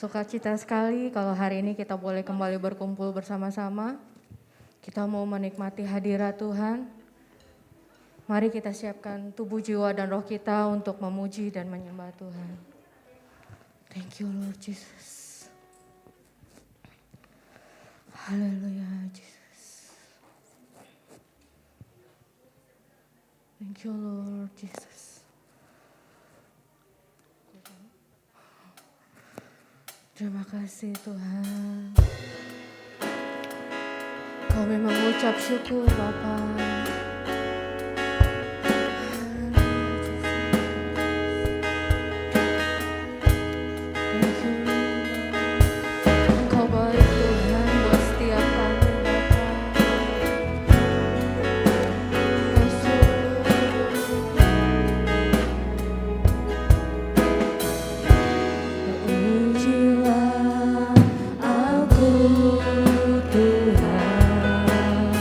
Sukacita sekali kalau hari ini kita boleh kembali berkumpul bersama-sama. Kita mau menikmati hadirat Tuhan. Mari kita siapkan tubuh, jiwa, dan roh kita untuk memuji dan menyembah Tuhan. Thank you Lord Jesus. Haleluya Jesus. Thank you Lord Jesus. Terima kasih Tuhan. Kami mengucap syukur Bapa. Engkau baik Tuhan buat setiap kami Bapa. Ujilah aku Tuhan,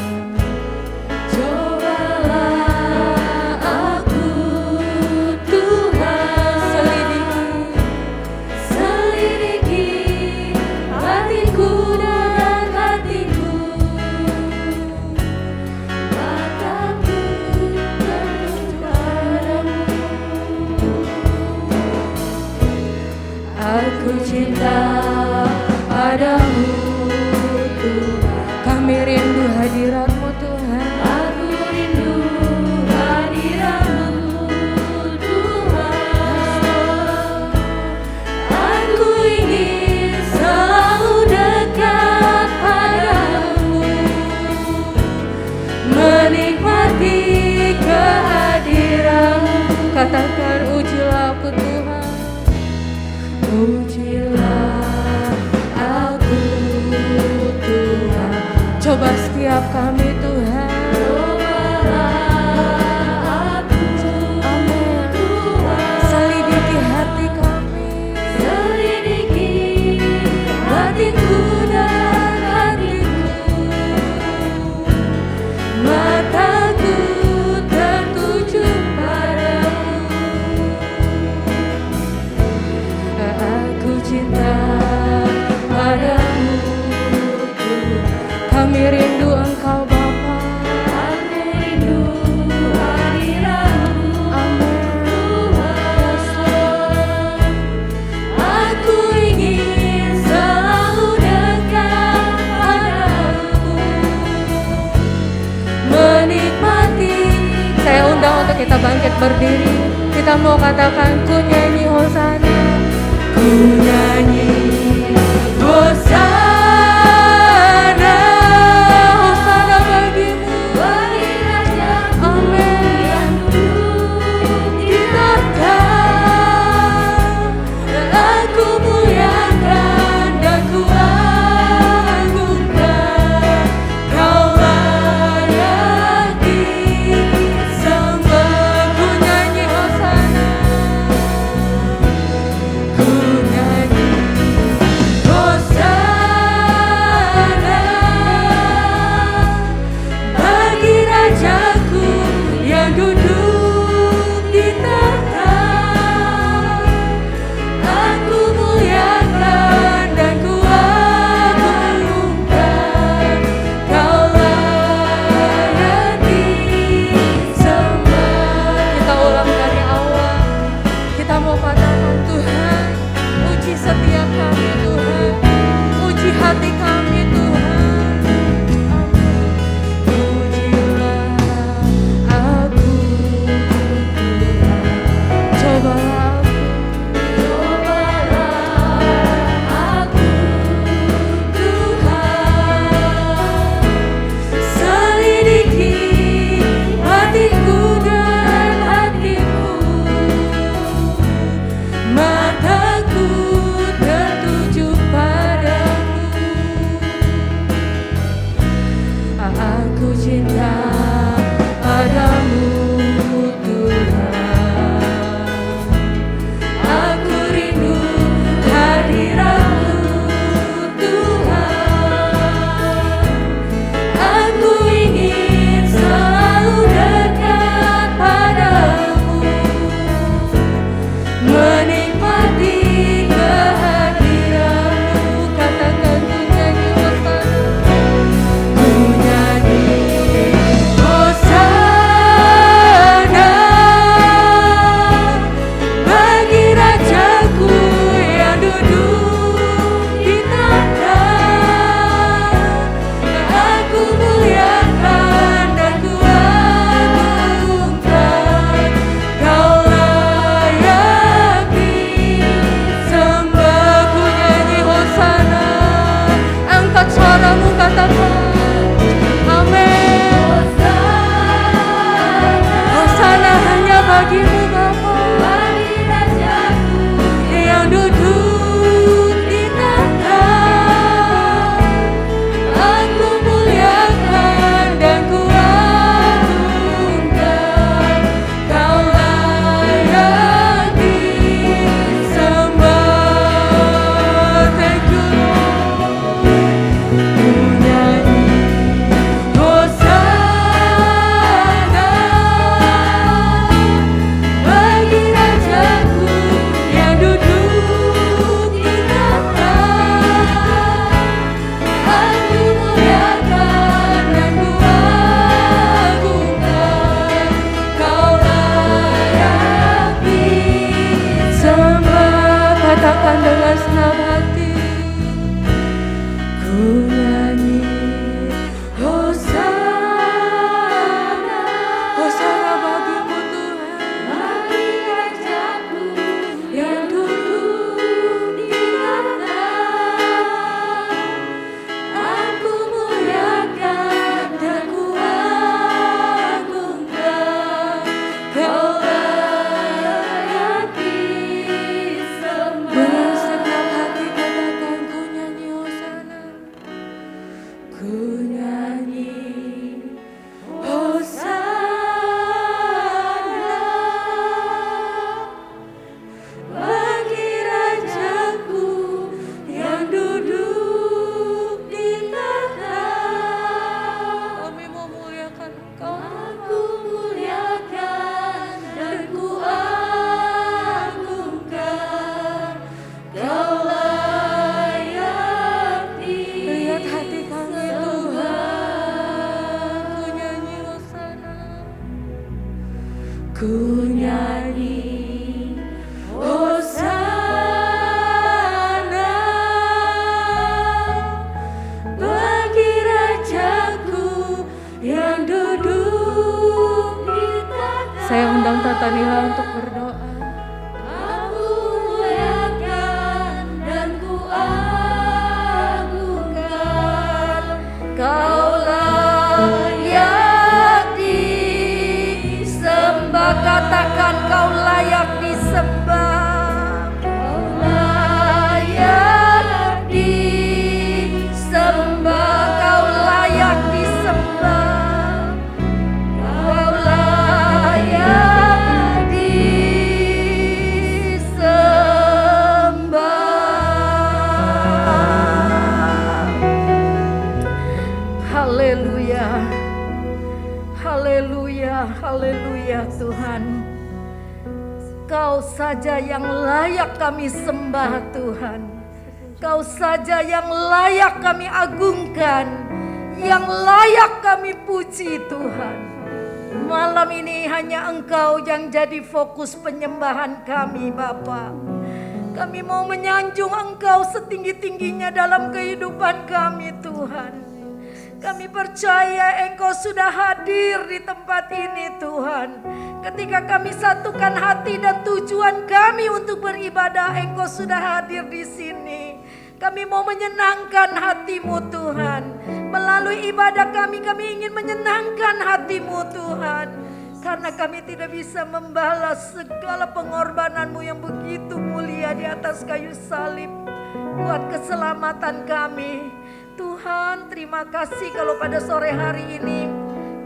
cobalah aku Tuhan, selidiki hatiku dan hatiku, mataku tertuju padamu. Aku cinta padamu Tuhan. Kami rindu hadirat-Mu Tuhan. Aku rindu hadirat-Mu Tuhan. Aku ingin selalu dekat padamu, menikmati kehadiran-Mu. Katakan ujilah aku Tuhan. Ujilah aku Tuhan. Coba setiap kami Tuhan. Cobalah aku Tuhan. Selidiki hati kami. Selidiki hatiku dan hatiku. Mataku tertuju padamu. Aku cinta padamu Tuhan. Kami rindu Engkau Bapa. Aku rindu hadirat-Mu. Amin Tuhan. Aku ingin selalu dekat padamu, menikmati. Saya undang untuk kita bangkit berdiri. Kita mau katakan ku nyanyi hosana. Ku nyanyi hosana, hosana bagimu, bagi Raja. Amin. Yang duduk di tahta, aku muliakan dan ku agungkan. Kau layak disembah. Ku nyanyi hosana. Ku nyanyi hosana. ku nyanyi Hosana bagi Rajaku yang duduk di tahta. Saya undang Tata Nila untuk berdoa. Aku muliakan dan ku agungkan, Kau layak disembah. Katakan Kau layak disembah. Kau layak disembah. Kau layak disembah. Kau layak disembah. Haleluya. Haleluya. Haleluya Tuhan. Kau saja yang layak kami sembah Tuhan. Kau saja yang layak kami agungkan, yang layak kami puji Tuhan. Malam ini hanya Engkau yang jadi fokus penyembahan kami Bapa. Kami mau menyanjung Engkau setinggi-tingginya dalam kehidupan kami Tuhan. Kami percaya Engkau sudah hadir di tempat ini Tuhan. Ketika kami satukan hati dan tujuan kami untuk beribadah, Engkau sudah hadir di sini. Kami mau menyenangkan hati-Mu Tuhan. Melalui ibadah kami ingin menyenangkan hati-Mu Tuhan. Karena kami tidak bisa membalas segala pengorbanan-Mu yang begitu mulia di atas kayu salib buat keselamatan kami. Tuhan, terima kasih kalau pada sore hari ini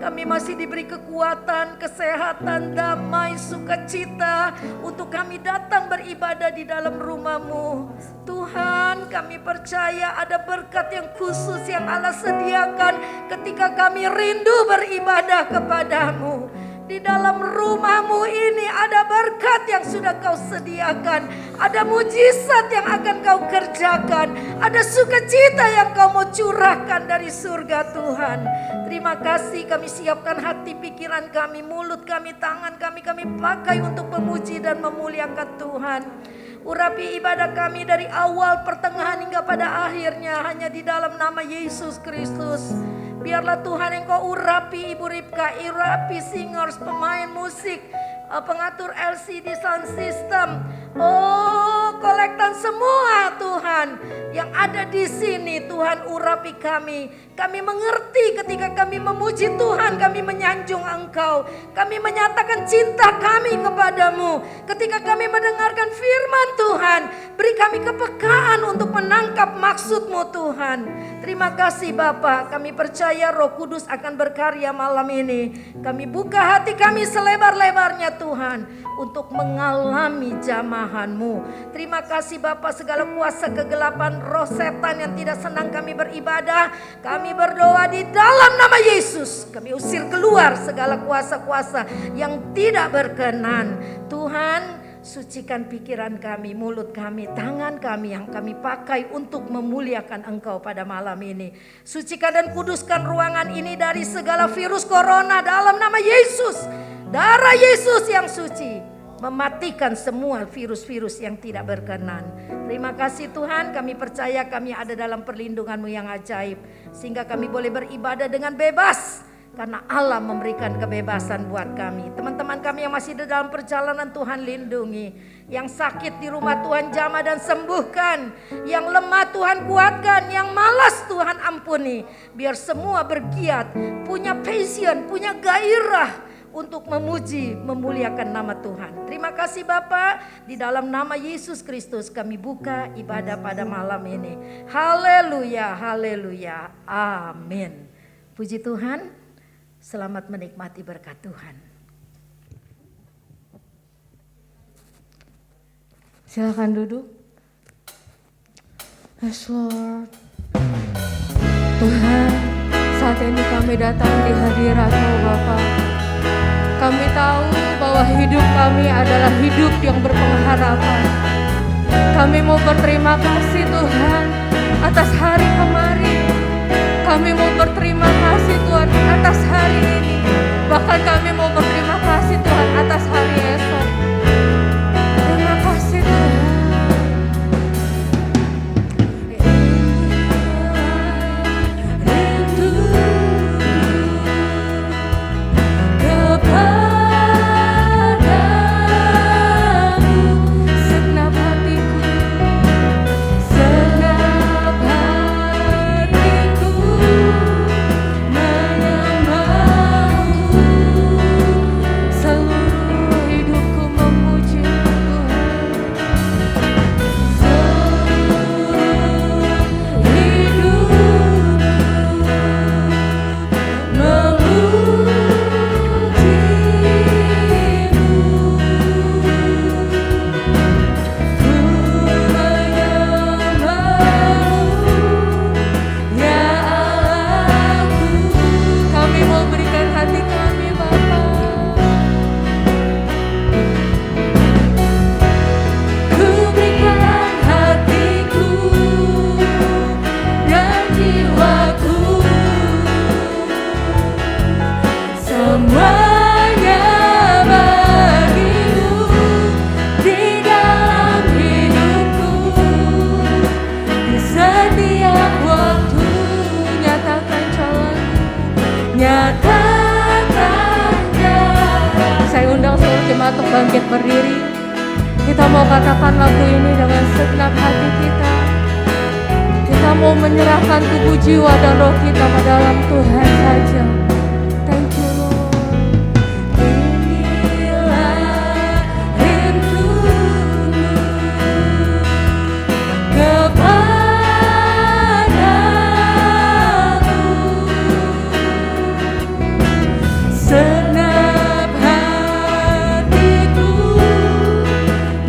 kami masih diberi kekuatan, kesehatan, damai, sukacita untuk kami datang beribadah di dalam rumah-Mu. Tuhan, kami percaya ada berkat yang khusus yang Allah sediakan ketika kami rindu beribadah kepada-Mu. Di dalam rumah-Mu ini ada berkat yang sudah Kau sediakan. Ada mujizat yang akan Kau kerjakan. Ada sukacita yang Kau mau curahkan dari surga Tuhan. Terima kasih, kami siapkan hati, pikiran kami, mulut kami, tangan kami pakai untuk memuji dan memuliakan Tuhan. Urapi ibadah kami dari awal, pertengahan hingga pada akhirnya hanya di dalam nama Yesus Kristus. Biarlah Tuhan Engkau urapi Ibu Ripka, urapi singers, pemain musik, pengatur LCD sound system, kolektan semua Tuhan yang ada di sini. Tuhan urapi kami. Kami mengerti ketika kami memuji Tuhan, kami menyanjung Engkau. Kami menyatakan cinta kami kepadamu. Ketika kami mendengarkan firman Tuhan, beri kami kepekaan untuk menangkap maksud-Mu Tuhan. Terima kasih Bapa, kami percaya Roh Kudus akan berkarya malam ini. Kami buka hati kami selebar-lebarnya Tuhan untuk mengalami jamahan-Mu. Terima kasih Bapa, segala kuasa kegelapan, roh setan yang tidak senang kami beribadah, kami berdoa di dalam nama Yesus. Kami usir keluar segala kuasa-kuasa yang tidak berkenan. Tuhan, sucikan pikiran kami, mulut kami, tangan kami yang kami pakai untuk memuliakan Engkau pada malam ini. Sucikan dan kuduskan ruangan ini dari segala virus corona dalam nama Yesus. Darah Yesus yang suci mematikan semua virus-virus yang tidak berkenan. Terima kasih Tuhan, kami percaya kami ada dalam perlindungan-Mu yang ajaib. Sehingga kami boleh beribadah dengan bebas. Karena Allah memberikan kebebasan buat kami. Teman-teman kami yang masih di dalam perjalanan, Tuhan lindungi. Yang sakit di rumah Tuhan jamah dan sembuhkan. Yang lemah Tuhan kuatkan. Yang malas Tuhan ampuni. Biar semua bergiat, punya passion, punya gairah untuk memuji, memuliakan nama Tuhan. Terima kasih Bapa, di dalam nama Yesus Kristus kami buka ibadah pada malam ini. Haleluya, haleluya, amin. Puji Tuhan. Selamat menikmati berkat Tuhan. Silakan duduk. Yes Lord. Tuhan, saat ini kami datang di hadirat-Mu Bapa. Kami tahu bahwa hidup kami adalah hidup yang berpengharapan. Kami mau berterima kasih Tuhan atas hari kemarin. Kami mau berterima kasih Tuhan atas hari ini. Bahkan kami mau berterima kasih Tuhan atas semangat untuk bangkit berdiri. Kita mau katakan lagu ini dengan segenap hati kita. Kita mau menyerahkan tubuh, jiwa, dan roh kita ke dalam Tuhan saja. Thank you Lord. Inilah rinduku kepadamu, segenap hatiku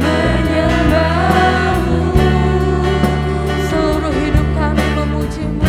menyembahmu, seluruh hidup kami memuji-Mu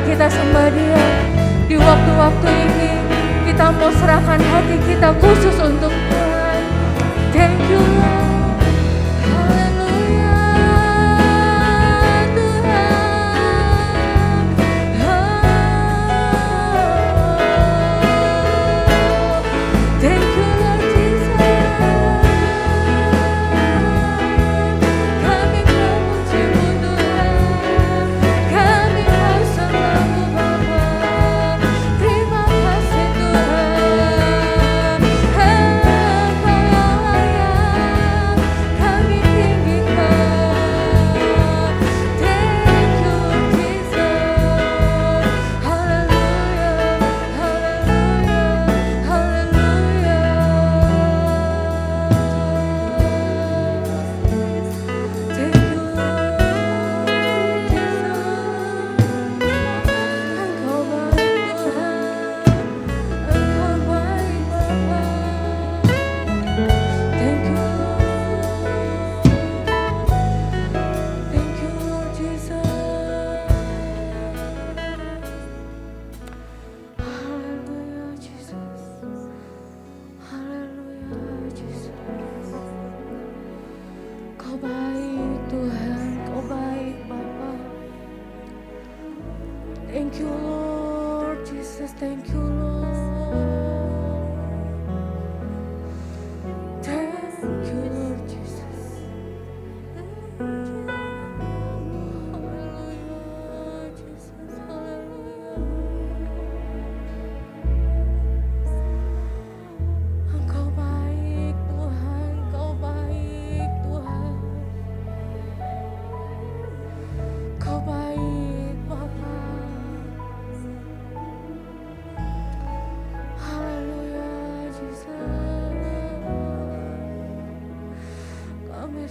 kita sembah Dia. Di waktu-waktu ini kita mau serahkan hati kita khusus untuk Tuhan.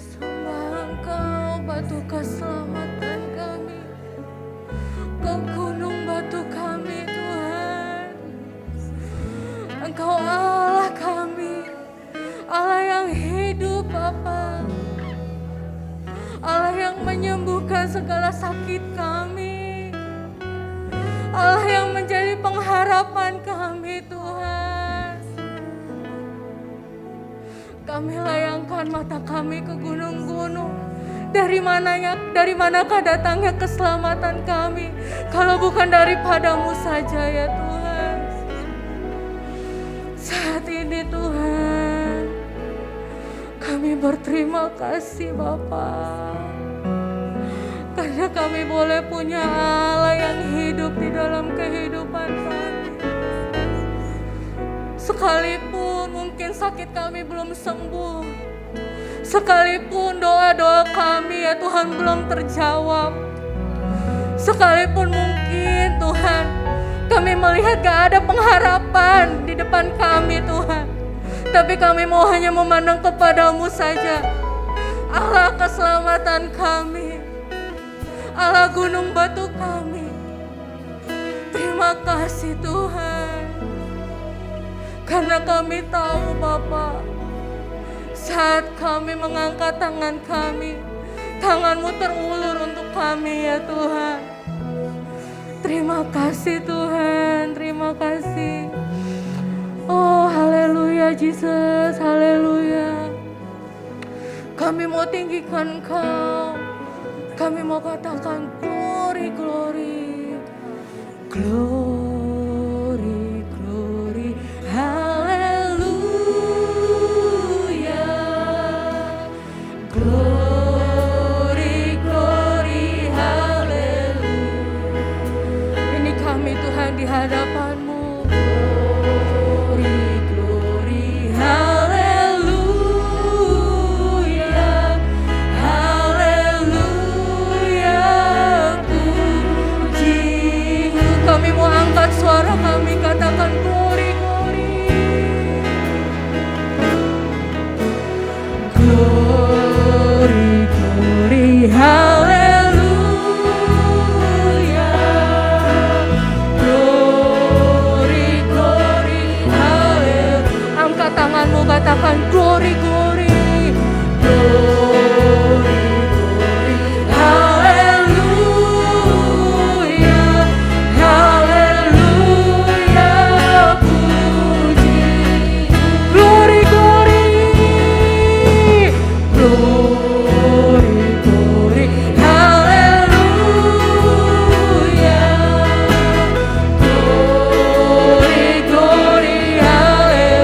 Sembah Engkau batu keselamatan kami, Engkau gunung batu kami Tuhan. Engkau Allah kami, Allah yang hidup Bapa, Allah yang menyembuhkan segala sakit kami, Allah yang menjadi pengharapan kami Tuhan. Kami layangkan mata kami ke gunung-gunung. Dari manakah datangnya keselamatan kami kalau bukan daripadamu saja ya Tuhan. Saat ini Tuhan, kami berterima kasih Bapa, karena kami boleh punya Allah yang hidup di dalam kehidupan kami. Sekalipun mungkin sakit kami belum sembuh, sekalipun doa-doa kami ya Tuhan belum terjawab, sekalipun mungkin Tuhan kami melihat gak ada pengharapan di depan kami Tuhan, tapi kami mau hanya memandang kepadamu saja, Allah keselamatan kami, Allah gunung batu kami. Terima kasih Tuhan, karena kami tahu Bapa, saat kami mengangkat tangan kami, tangan-Mu terulur untuk kami ya Tuhan. Terima kasih Tuhan, terima kasih. Oh haleluya Jesus, haleluya. Kami mau tinggikan Engkau, kami mau katakan glory, glory, glory, glory, haleluya, glory, glory, haleluya. Ini kami Tuhan di hadapan-Mu. Glory, glory, haleluya, haleluya, puji-Mu. Kami mau angkat suara kami, katakan glory, glory, glory, glory, haleluya, glory, glory, haleluya. Angkat tanganmu, katakan glory, glory, glory, glory, haleluya, haleluya, puji. Glory, glory, glory, glory, haleluya, glory, glory, haleluya,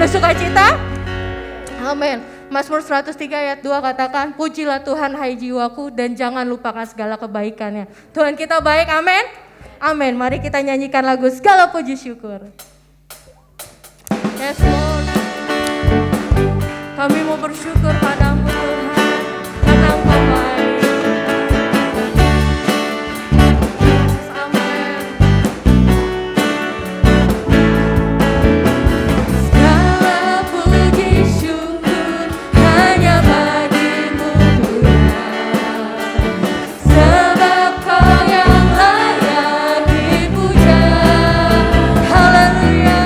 sukacita? Amin. Mazmur 103 ayat 2 katakan, pujilah Tuhan hai jiwaku dan jangan lupakan segala kebaikannya. Tuhan kita baik, amin. Amin. Mari kita nyanyikan lagu segala puji syukur. Yes Lord. Kami mau bersyukur padamu Tuhan, karena Engkau baik. Haleluya.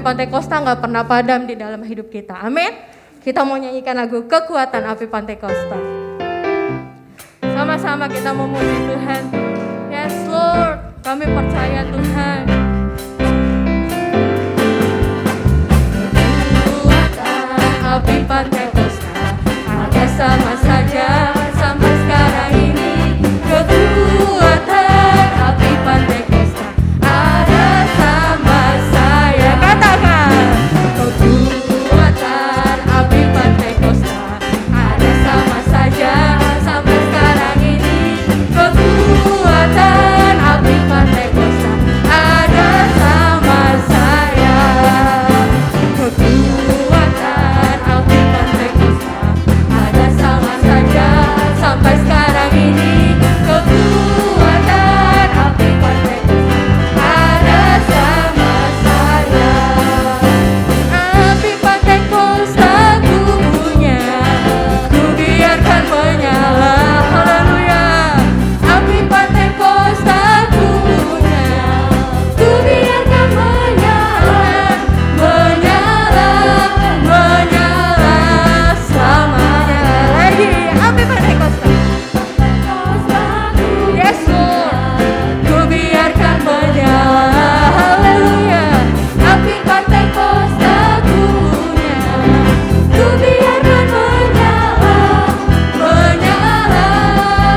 Pantai Kosta nggak pernah padam di dalam hidup kita. Amin. Kita mau nyanyikan lagu Kekuatan Api Pantai Kosta. Sama-sama kita memuji Tuhan. Yes Lord, kami percaya Tuhan. Kekuatan api Pantai Kosta ada sama saja sampai sekarang ini. Kekuatan api Pantai Kosta ada sama saya. Katakan, kekuatan api Pantai Kosta ada sama saja sampai sekarang ini. Kekuatan api Pantai Kosta ada sama saya. Kekuatan api Pantai Kosta ada sama saja sampai sekarang ini. Kekuatan api Pantai Kosta ada sama saya. Api Pantai Kosta ku punya, ku biarkan menyala. Haleluya. Api Pantai Kosta ku punya, ku biarkan menyala, menyala, menyala selamanya. Lagi api Pantai Kosta. Yes Lord, ku biarkan menyala. Haleluya. Api Pantai Kosta ku punya, ku biarkan menyala, menyala,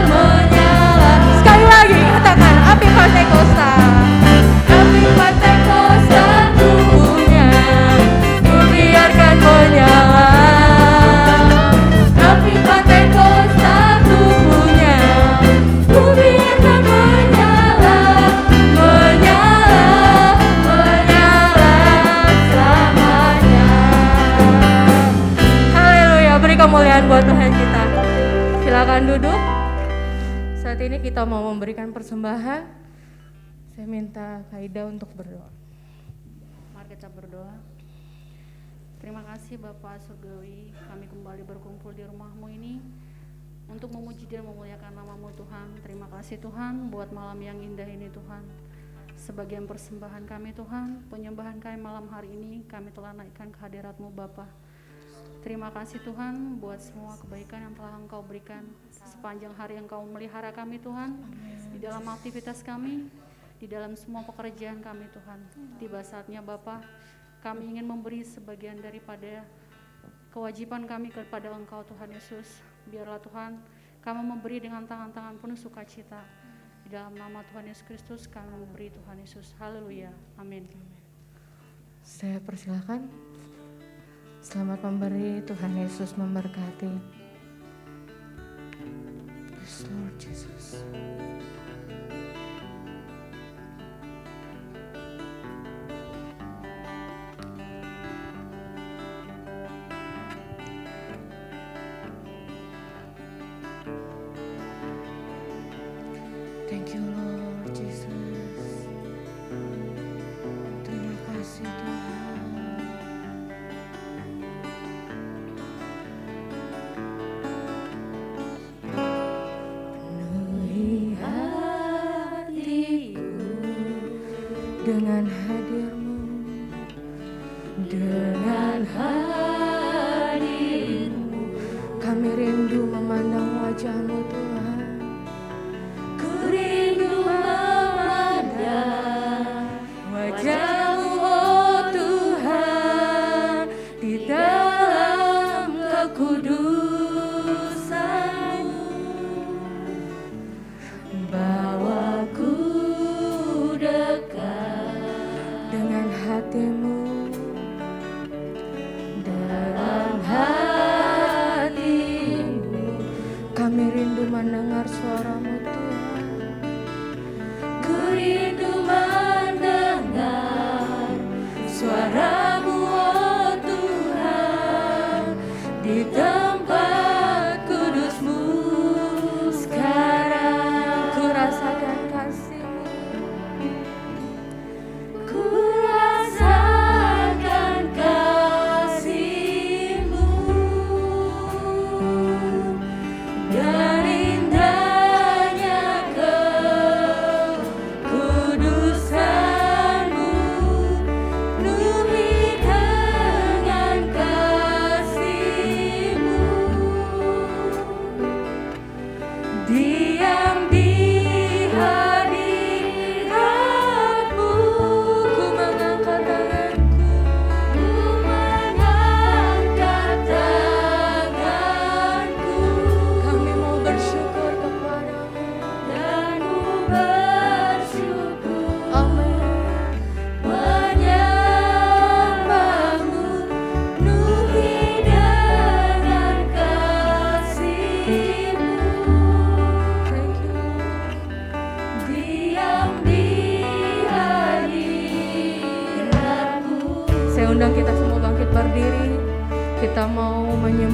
menyala. Sekali lagi katakan, api Pantai Kosta. Api Pantai Kosta ku punya, ku biarkan menyala. Api Pantai Kosta ku punya, ku biarkan menyala, menyala, menyala selamanya. Haleluya, beri kemuliaan buat Tuhan kita. Silakan duduk. Saat ini kita mau memberikan persembahan. Saya minta Kak Ida untuk berdoa. Mari kita berdoa. Terima kasih Bapak Surgawi, kami kembali berkumpul di rumah-Mu ini untuk memuji dan memuliakan nama-Mu Tuhan. Terima kasih Tuhan buat malam yang indah ini Tuhan. Sebagian persembahan kami Tuhan, penyembahan kami malam hari ini kami telah naikkan ke hadirat-Mu Bapa. Terima kasih Tuhan buat semua kebaikan yang telah Engkau berikan sepanjang hari Engkau melihara kami Tuhan, di dalam aktivitas kami, di dalam semua pekerjaan kami Tuhan. Tiba saatnya Bapa, kami ingin memberi sebagian daripada kewajiban kami kepada Engkau Tuhan Yesus. Biarlah Tuhan kami memberi dengan tangan-tangan penuh sukacita. Di dalam nama Tuhan Yesus Kristus kami memberi Tuhan Yesus. Haleluya. Amin. Saya persilakan. Selamat memberi, Tuhan Yesus memberkati. Yes Lord Jesus. Thank you Lord Jesus. Terima kasih Tuhan. Penuhi hatiku dengan hadir-Mu, dengan hadir-Mu kami rindu memandang wajah-Mu Tuhan. Wajah-Mu oh Tuhan, di dalam kekudusan-Mu, bawaku dekat dengan hati-Mu, dalam hati-Mu kami rindu mendengar suara-Mu Tuhan. Ku rindu mendengar suara-Mu oh Tuhan, di tempat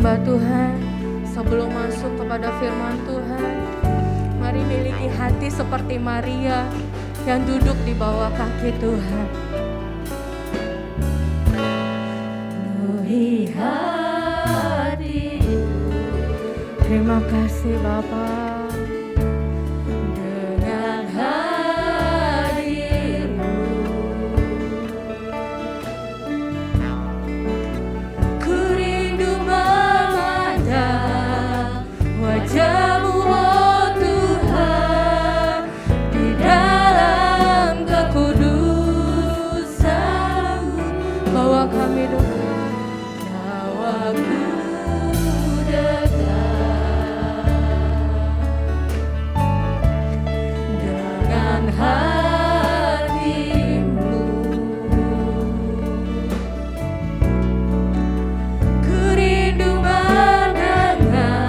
hamba Tuhan, sebelum masuk kepada firman Tuhan, mari miliki hati seperti Maria yang duduk di bawah kaki Tuhan. Penuhi hati. Terima kasih Bapa, dengan hadir-Mu ku rindu memandang wajah-Mu, oh Tuhan, di dalam kekudusan-Mu. Bawa kami dekat, bawaku dekat. Hatimu ku rindu mendengar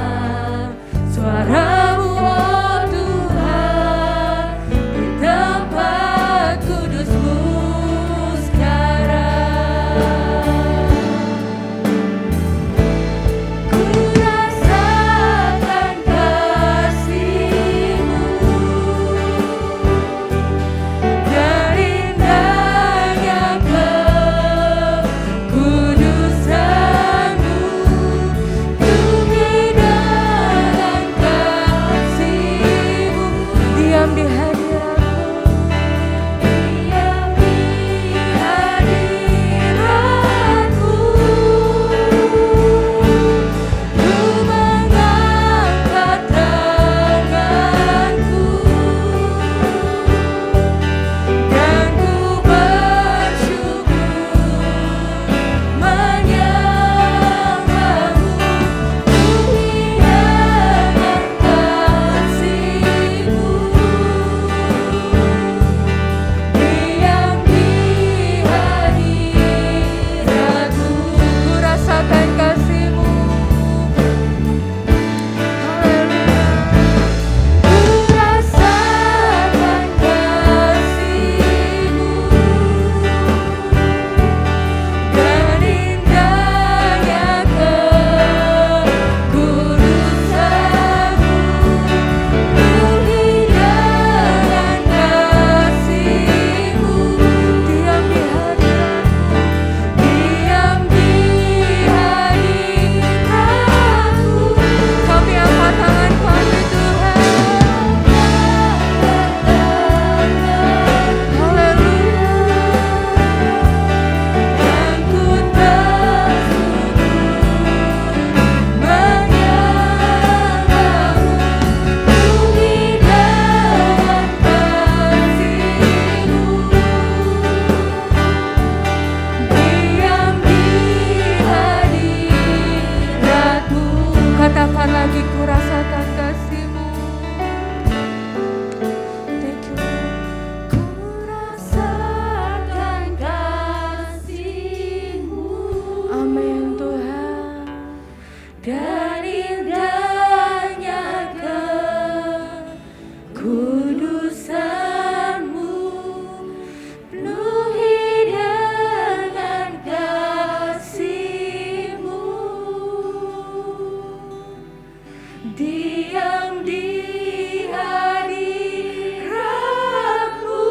suara-Mu, oh Tuhan, di tempat kudus-Mu sekarang. Ku rasakan kasih-Mu dari indahnya kekudusan-Mu. Penuhi dengan kasih-Mu, diam di hadirat-Mu, diam di hadirat-Mu. Ku mengangkat tanganku dan ku bersyukur menyembah-Mu. Penuhi dengan kasih-Mu, diam di hadirat-Mu. Ku rasakan kasih-Mu, haleluya. Ku rasakan kasih-Mu dan indahnya kekudusan-Mu. Penuhi dengan kasih-Mu, diam di hadirat-Mu, diam di hadirat-Mu. Kami angkat tangan kami Tuhan, haleluya. Dan ku bersyukur menyembah-Mu. Penuhi dengan kasih-Mu, diam di hadirat-Mu. Katakan lagi, ku rasakan kasih-Mu. Thank you. Ku rasakan kasih-Mu. Amin Tuhan. Dan indahnya kekudusan-Mu. Penuhi dengan kasih-Mu, diam di hadirat-Mu.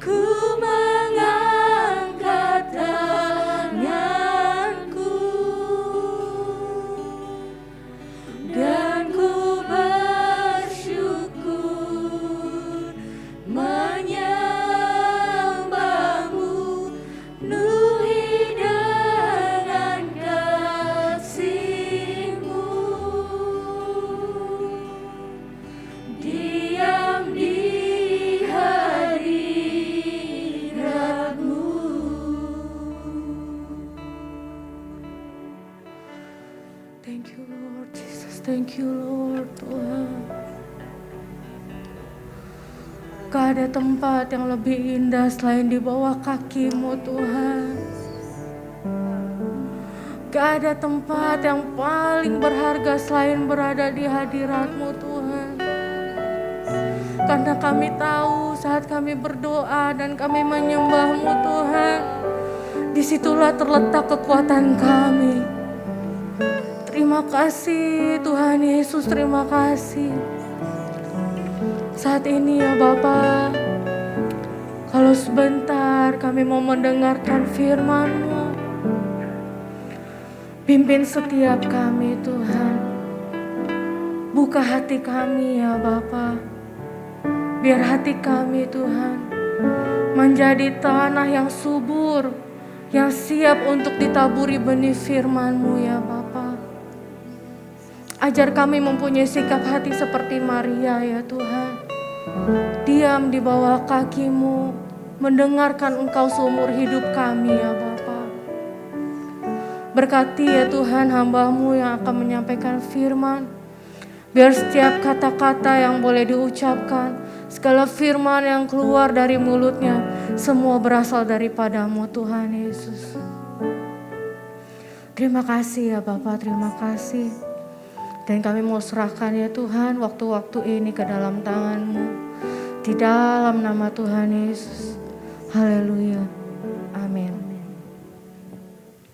Ku mengangkat tanganku dan ku bersyukur menyembah-Mu. Penuhi dengan kasih-Mu, diam di hadirat-Mu. Thank you Lord Jesus, thank you Lord Tuhan. Gak ada tempat yang lebih indah selain di bawah kaki-Mu Tuhan. Gak ada tempat yang paling berharga selain berada di hadirat-Mu Tuhan. Karena kami tahu saat kami berdoa dan kami menyembah-Mu Tuhan, Disitulah terletak kekuatan kami. Terima kasih Tuhan Yesus, terima kasih. Saat ini ya Bapa, kalau sebentar kami mau mendengarkan firman-Mu. Pimpin setiap kami Tuhan. Buka hati kami ya Bapa. Biar hati kami Tuhan menjadi tanah yang subur, yang siap untuk ditaburi benih firman-Mu ya Bapa. Ajar kami mempunyai sikap hati seperti Maria ya Tuhan. Diam di bawah kaki-Mu, mendengarkan Engkau seumur hidup kami ya Bapa. Berkati ya Tuhan hamba-Mu yang akan menyampaikan firman. Biar setiap kata-kata yang boleh diucapkan, segala firman yang keluar dari mulutnya, semua berasal daripada-Mu Tuhan Yesus. Terima kasih ya Bapa, terima kasih. Dan kami mau serahkan ya Tuhan waktu-waktu ini ke dalam tangan-Mu. Di dalam nama Tuhan Yesus. Haleluya. Amin.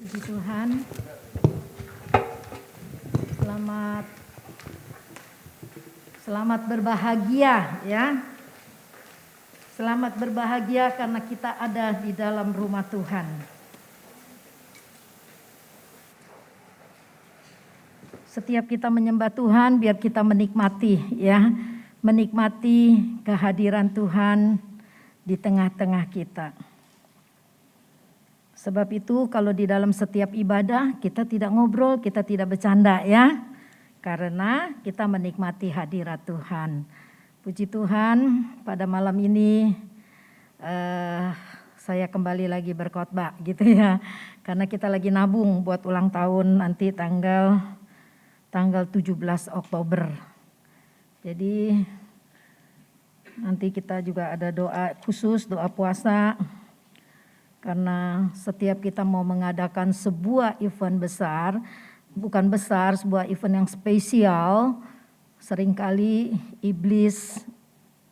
Puji Tuhan. Selamat berbahagia ya. Selamat berbahagia karena kita ada di dalam rumah Tuhan. Setiap kita menyembah Tuhan biar kita menikmati ya. Menikmati kehadiran Tuhan di tengah-tengah kita. Sebab itu kalau di dalam setiap ibadah kita tidak ngobrol, kita tidak bercanda ya. Karena kita menikmati hadirat Tuhan. Puji Tuhan pada malam ini saya kembali lagi berkhotbah gitu ya. Karena kita lagi nabung buat ulang tahun nanti tanggal 17 Oktober. Jadi nanti kita juga ada doa khusus, doa puasa. Karena setiap kita mau mengadakan sebuah event besar, bukan besar, sebuah event yang spesial, seringkali iblis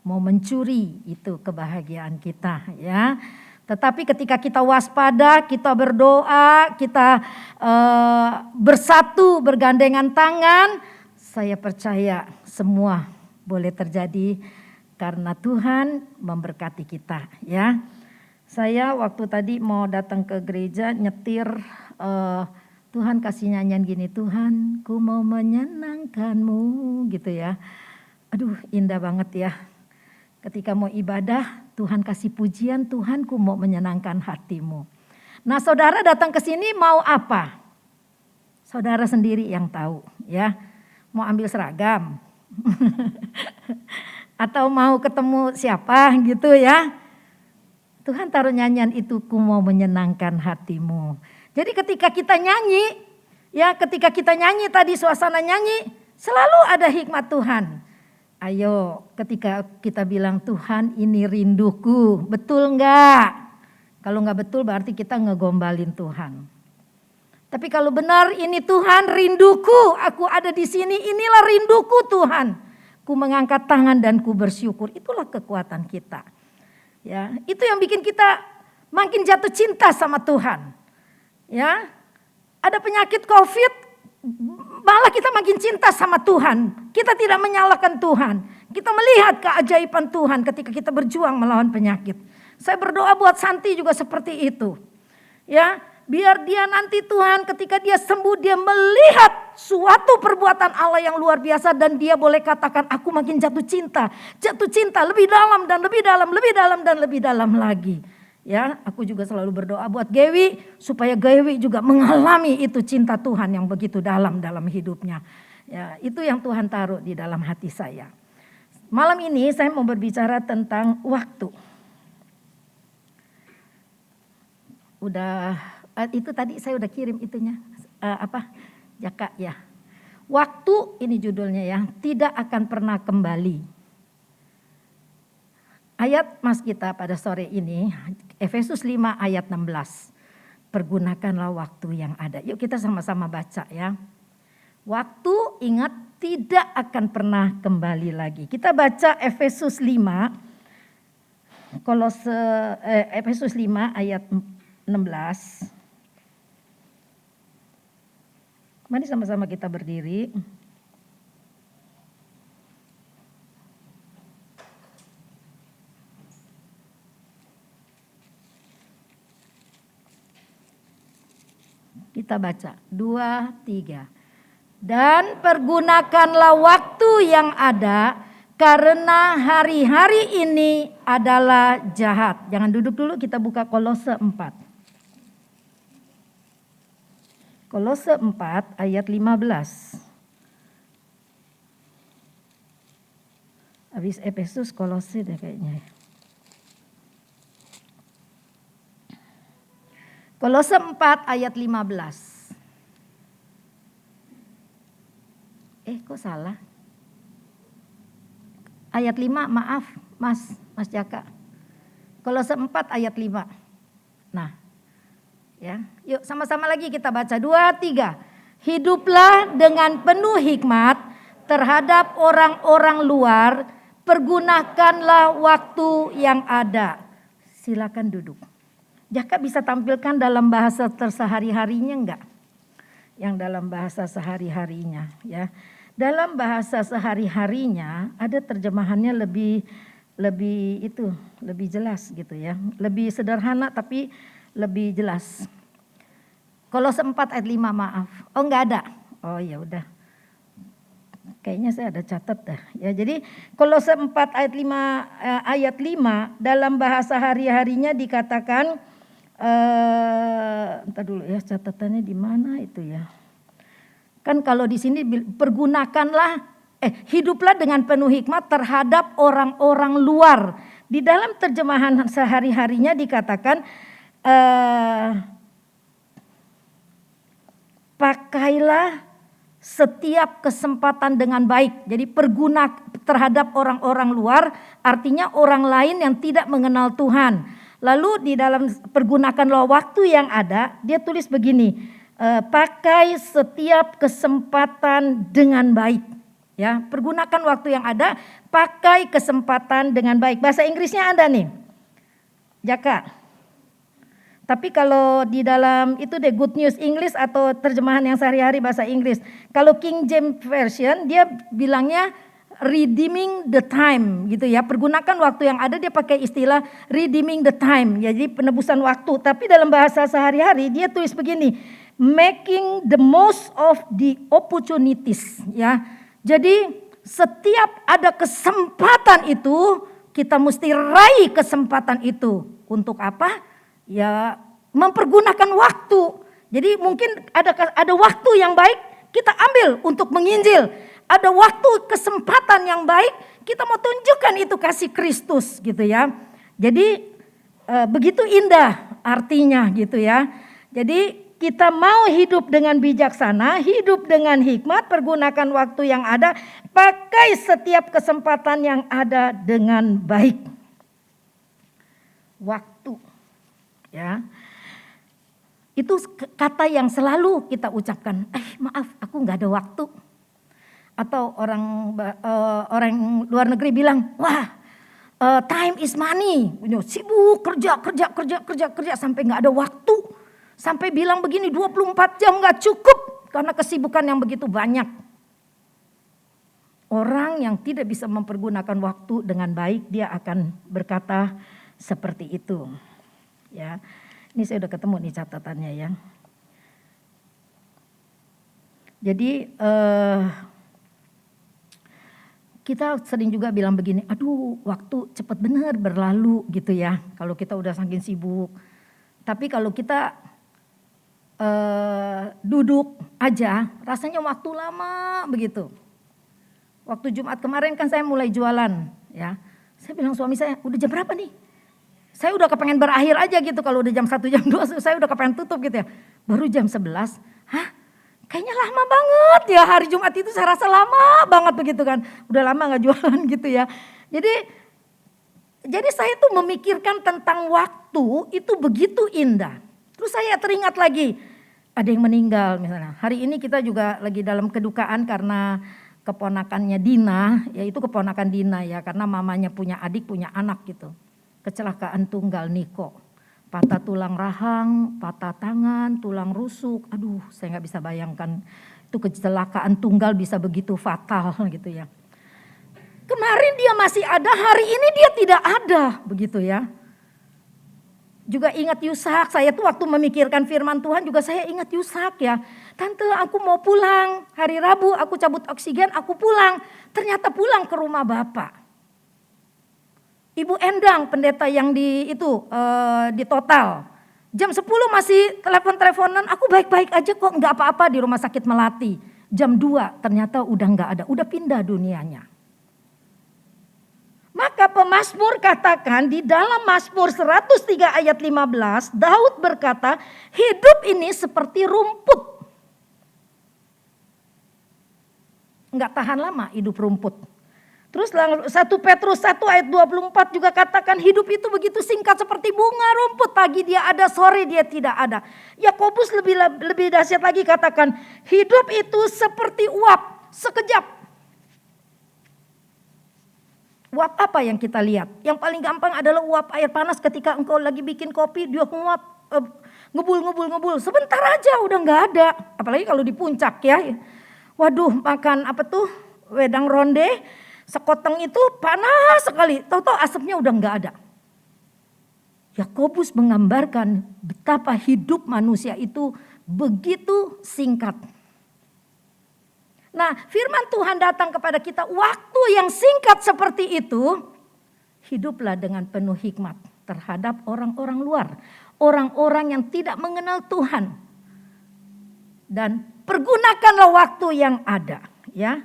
mau mencuri itu kebahagiaan kita ya. Tetapi ketika kita waspada, kita berdoa, kita bersatu, bergandengan tangan, saya percaya semua boleh terjadi karena Tuhan memberkati kita ya. Saya waktu tadi mau datang ke gereja nyetir, Tuhan kasih nyanyian gini, Tuhan ku mau menyenangkan-Mu gitu ya. Aduh indah banget ya. Ketika mau ibadah Tuhan kasih pujian, Tuhan ku mau menyenangkan hati-Mu. Nah saudara datang ke sini mau apa? Saudara sendiri yang tahu ya. Mau ambil seragam atau mau ketemu siapa gitu ya. Tuhan taruh nyanyian itu, ku mau menyenangkan hatimu. Jadi ketika kita nyanyi, ya ketika kita nyanyi tadi suasana nyanyi, selalu ada hikmat Tuhan. Ayo ketika kita bilang Tuhan ini rinduku, betul enggak? Kalau enggak betul berarti kita ngegombalin Tuhan. Tapi kalau benar ini Tuhan rinduku, aku ada di sini, inilah rinduku Tuhan. Ku mengangkat tangan dan ku bersyukur, itulah kekuatan kita. Ya, itu yang bikin kita makin jatuh cinta sama Tuhan. Ya, ada penyakit COVID, malah kita makin cinta sama Tuhan. Kita tidak menyalahkan Tuhan. Kita melihat keajaiban Tuhan ketika kita berjuang melawan penyakit. Saya berdoa buat Santi juga seperti itu. Ya, biar dia nanti Tuhan ketika dia sembuh dia melihat suatu perbuatan Allah yang luar biasa dan dia boleh katakan aku makin jatuh cinta lebih dalam dan lebih dalam, lebih dalam dan lebih dalam lagi. Ya, aku juga selalu berdoa buat Gewi supaya Gewi juga mengalami itu cinta Tuhan yang begitu dalam hidupnya. Ya, itu yang Tuhan taruh di dalam hati saya. Malam ini saya mau berbicara tentang waktu. Itu tadi saya udah kirim itunya, Jaka ya. Waktu ini judulnya ya, tidak akan pernah kembali. Ayat mas kita pada sore ini, Efesus 5 ayat 16. Pergunakanlah waktu yang ada. Yuk kita sama-sama baca ya. Waktu ingat tidak akan pernah kembali lagi. Kita baca Efesus 5, Efesus 5 ayat 16. Mari sama-sama kita berdiri. Kita baca 2, 3. Dan pergunakanlah waktu yang ada karena hari-hari ini adalah jahat. Jangan duduk dulu, kita buka Kolose 4. Kolose 4 ayat 15. Habis Efesus Kolose deh kayaknya. Kolose 4 ayat 15. Kok salah? Ayat 5, maaf Mas Jaka. Kolose 4 ayat 5. Nah, ya, yuk sama-sama lagi kita baca 2, 3. Hiduplah dengan penuh hikmat terhadap orang-orang luar, pergunakanlah waktu yang ada. Silakan duduk. Jaka bisa tampilkan dalam bahasa tersehari-harinya enggak? Yang dalam bahasa sehari-harinya ya. Dalam bahasa sehari-harinya ada terjemahannya lebih jelas gitu ya. Lebih sederhana tapi lebih jelas. Kolose 4 ayat 5 maaf. Oh enggak ada. Oh ya udah. Kayaknya saya ada catat dah. Ya, jadi Kolose 4 ayat 5 dalam bahasa hari-harinya dikatakan entar dulu ya, catatannya di mana itu ya. Kan kalau di sini hiduplah dengan penuh hikmat terhadap orang-orang luar. Di dalam terjemahan sehari-harinya dikatakan pakailah setiap kesempatan dengan baik. Jadi terhadap orang-orang luar artinya orang lain yang tidak mengenal Tuhan. Lalu di dalam pergunakanlah waktu yang ada, dia tulis begini, pakai setiap kesempatan dengan baik. Ya, pergunakan waktu yang ada, pakai kesempatan dengan baik. Bahasa Inggrisnya ada nih, Jaka. Tapi kalau di dalam itu deh Good News English atau terjemahan yang sehari-hari bahasa Inggris. Kalau King James Version dia bilangnya redeeming the time gitu ya. Pergunakan waktu yang ada, dia pakai istilah redeeming the time. Jadi penebusan waktu. Tapi dalam bahasa sehari-hari dia tulis begini, making the most of the opportunities ya. Jadi setiap ada kesempatan itu kita mesti raih kesempatan itu. Untuk apa? Ya mempergunakan waktu. Jadi mungkin ada waktu yang baik kita ambil untuk menginjil. Ada waktu kesempatan yang baik kita mau tunjukkan itu kasih Kristus gitu ya. Jadi begitu indah artinya gitu ya. Jadi kita mau hidup dengan bijaksana, hidup dengan hikmat, pergunakan waktu yang ada, pakai setiap kesempatan yang ada dengan baik. Waktu ya. Itu kata yang selalu kita ucapkan, maaf aku gak ada waktu. Atau orang luar negeri bilang, wah time is money. Sibuk kerja sampai gak ada waktu. Sampai bilang begini 24 jam gak cukup karena kesibukan yang begitu banyak. Orang yang tidak bisa mempergunakan waktu dengan baik dia akan berkata seperti itu. Ya, ini saya udah ketemu nih catatannya ya. Jadi kita sering juga bilang begini, aduh waktu cepat benar berlalu gitu ya. Kalau kita udah saking sibuk. Tapi kalau kita duduk aja rasanya waktu lama begitu. Waktu Jumat kemarin kan saya mulai jualan ya. Saya bilang suami saya, udah jam berapa nih? Saya udah kepengen berakhir aja gitu, kalau udah jam 1 jam 2 saya udah kepengen tutup gitu ya. Baru jam 11, kayaknya lama banget ya hari Jumat itu, saya rasa lama banget begitu kan. Udah lama gak jualan gitu ya. Jadi saya tuh memikirkan tentang waktu itu begitu indah. Terus saya teringat lagi, ada yang meninggal misalnya. Hari ini kita juga lagi dalam kedukaan karena keponakannya Dina, yaitu keponakan Dina ya. Karena mamanya punya adik, punya anak gitu. Kecelakaan tunggal Niko. patah tulang rahang, patah tangan, tulang rusuk. Aduh, saya nggak bisa bayangkan itu kecelakaan tunggal bisa begitu fatal gitu ya. Kemarin dia masih ada, hari ini dia tidak ada, begitu ya. Juga ingat Yusak, saya tuh waktu memikirkan firman Tuhan juga saya ingat Yusak ya. Tante, aku mau pulang, hari Rabu aku cabut oksigen, aku pulang. Ternyata pulang ke rumah Bapak. Ibu Endang, pendeta yang di Total. Jam 10 masih telepon-teleponan, aku baik-baik aja kok, enggak apa-apa di rumah sakit Melati. Jam 2 ternyata udah enggak ada, udah pindah dunianya. Maka pemazmur katakan di dalam Mazmur 103 ayat 15, Daud berkata, hidup ini seperti rumput. Enggak tahan lama hidup rumput. Terus 1 Petrus 1 ayat 24 juga katakan hidup itu begitu singkat seperti bunga rumput. Pagi dia ada, sore dia tidak ada. Yakobus lebih dahsyat lagi katakan hidup itu seperti uap sekejap. Uap apa yang kita lihat? Yang paling gampang adalah uap air panas ketika engkau lagi bikin kopi, dia nguap, ngebul. Sebentar aja udah nggak ada. Apalagi kalau di puncak ya. Waduh, makan apa tuh? Wedang ronde, sekoteng itu panas sekali. Tahu-tahu asapnya udah nggak ada. Yakobus menggambarkan betapa hidup manusia itu begitu singkat. Nah, firman Tuhan datang kepada kita waktu yang singkat seperti itu, hiduplah dengan penuh hikmat terhadap orang-orang luar, orang-orang yang tidak mengenal Tuhan. Dan pergunakanlah waktu yang ada, ya.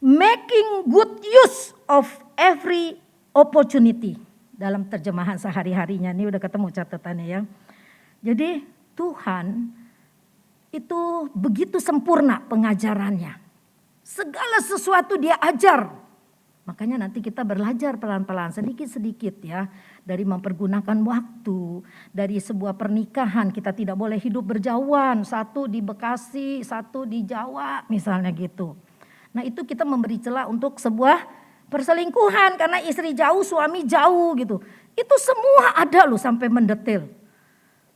Making good use of every opportunity. Dalam terjemahan sehari-harinya, ini udah ketemu catatannya ya. Jadi Tuhan itu begitu sempurna pengajarannya. Segala sesuatu dia ajar. Makanya nanti kita belajar pelan-pelan sedikit-sedikit ya. Dari mempergunakan waktu. Dari sebuah pernikahan kita tidak boleh hidup berjauhan. Satu di Bekasi, satu di Jawa misalnya gitu. Nah itu kita memberi celah untuk sebuah perselingkuhan. Karena istri jauh, suami jauh gitu. Itu semua ada loh sampai mendetail.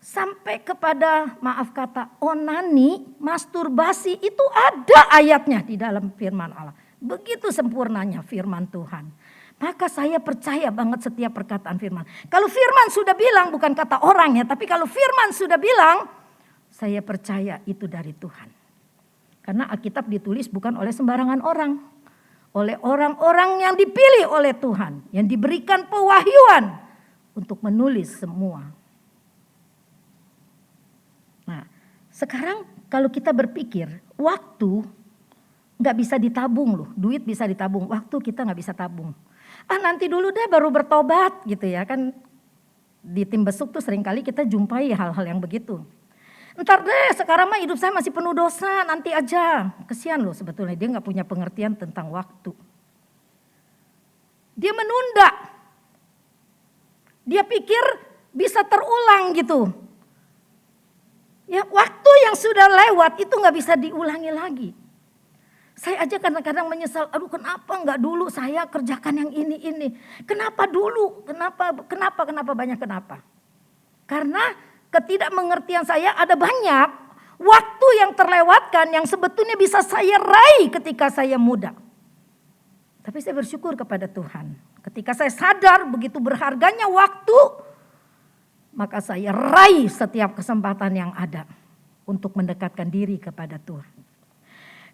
Sampai kepada maaf kata onani, masturbasi itu ada ayatnya di dalam firman Allah. Begitu sempurnanya firman Tuhan. Maka saya percaya banget setiap perkataan firman. Kalau firman sudah bilang bukan kata orang ya, tapi kalau firman sudah bilang, saya percaya itu dari Tuhan. Karena Alkitab ditulis bukan oleh sembarangan orang. Oleh orang-orang yang dipilih oleh Tuhan. Yang diberikan pewahyuan untuk menulis semua. Nah, sekarang kalau kita berpikir waktu gak bisa ditabung loh. Duit bisa ditabung, waktu kita gak bisa tabung. Nanti dulu deh baru bertobat gitu ya. Kan di tim besuk tuh seringkali kita jumpai hal-hal yang begitu. Ntar deh sekarang mah hidup saya masih penuh dosa, nanti aja. Kesian loh sebetulnya dia gak punya pengertian tentang waktu. Dia menunda. Dia pikir bisa terulang gitu. Ya, waktu yang sudah lewat itu gak bisa diulangi lagi. Saya aja kadang-kadang menyesal, aduh kenapa gak dulu saya kerjakan yang ini. Kenapa dulu, kenapa banyak kenapa. Karena ketidakmengertian saya ada banyak waktu yang terlewatkan yang sebetulnya bisa saya raih ketika saya muda. Tapi saya bersyukur kepada Tuhan. Ketika saya sadar begitu berharganya waktu, maka saya raih setiap kesempatan yang ada untuk mendekatkan diri kepada Tuhan.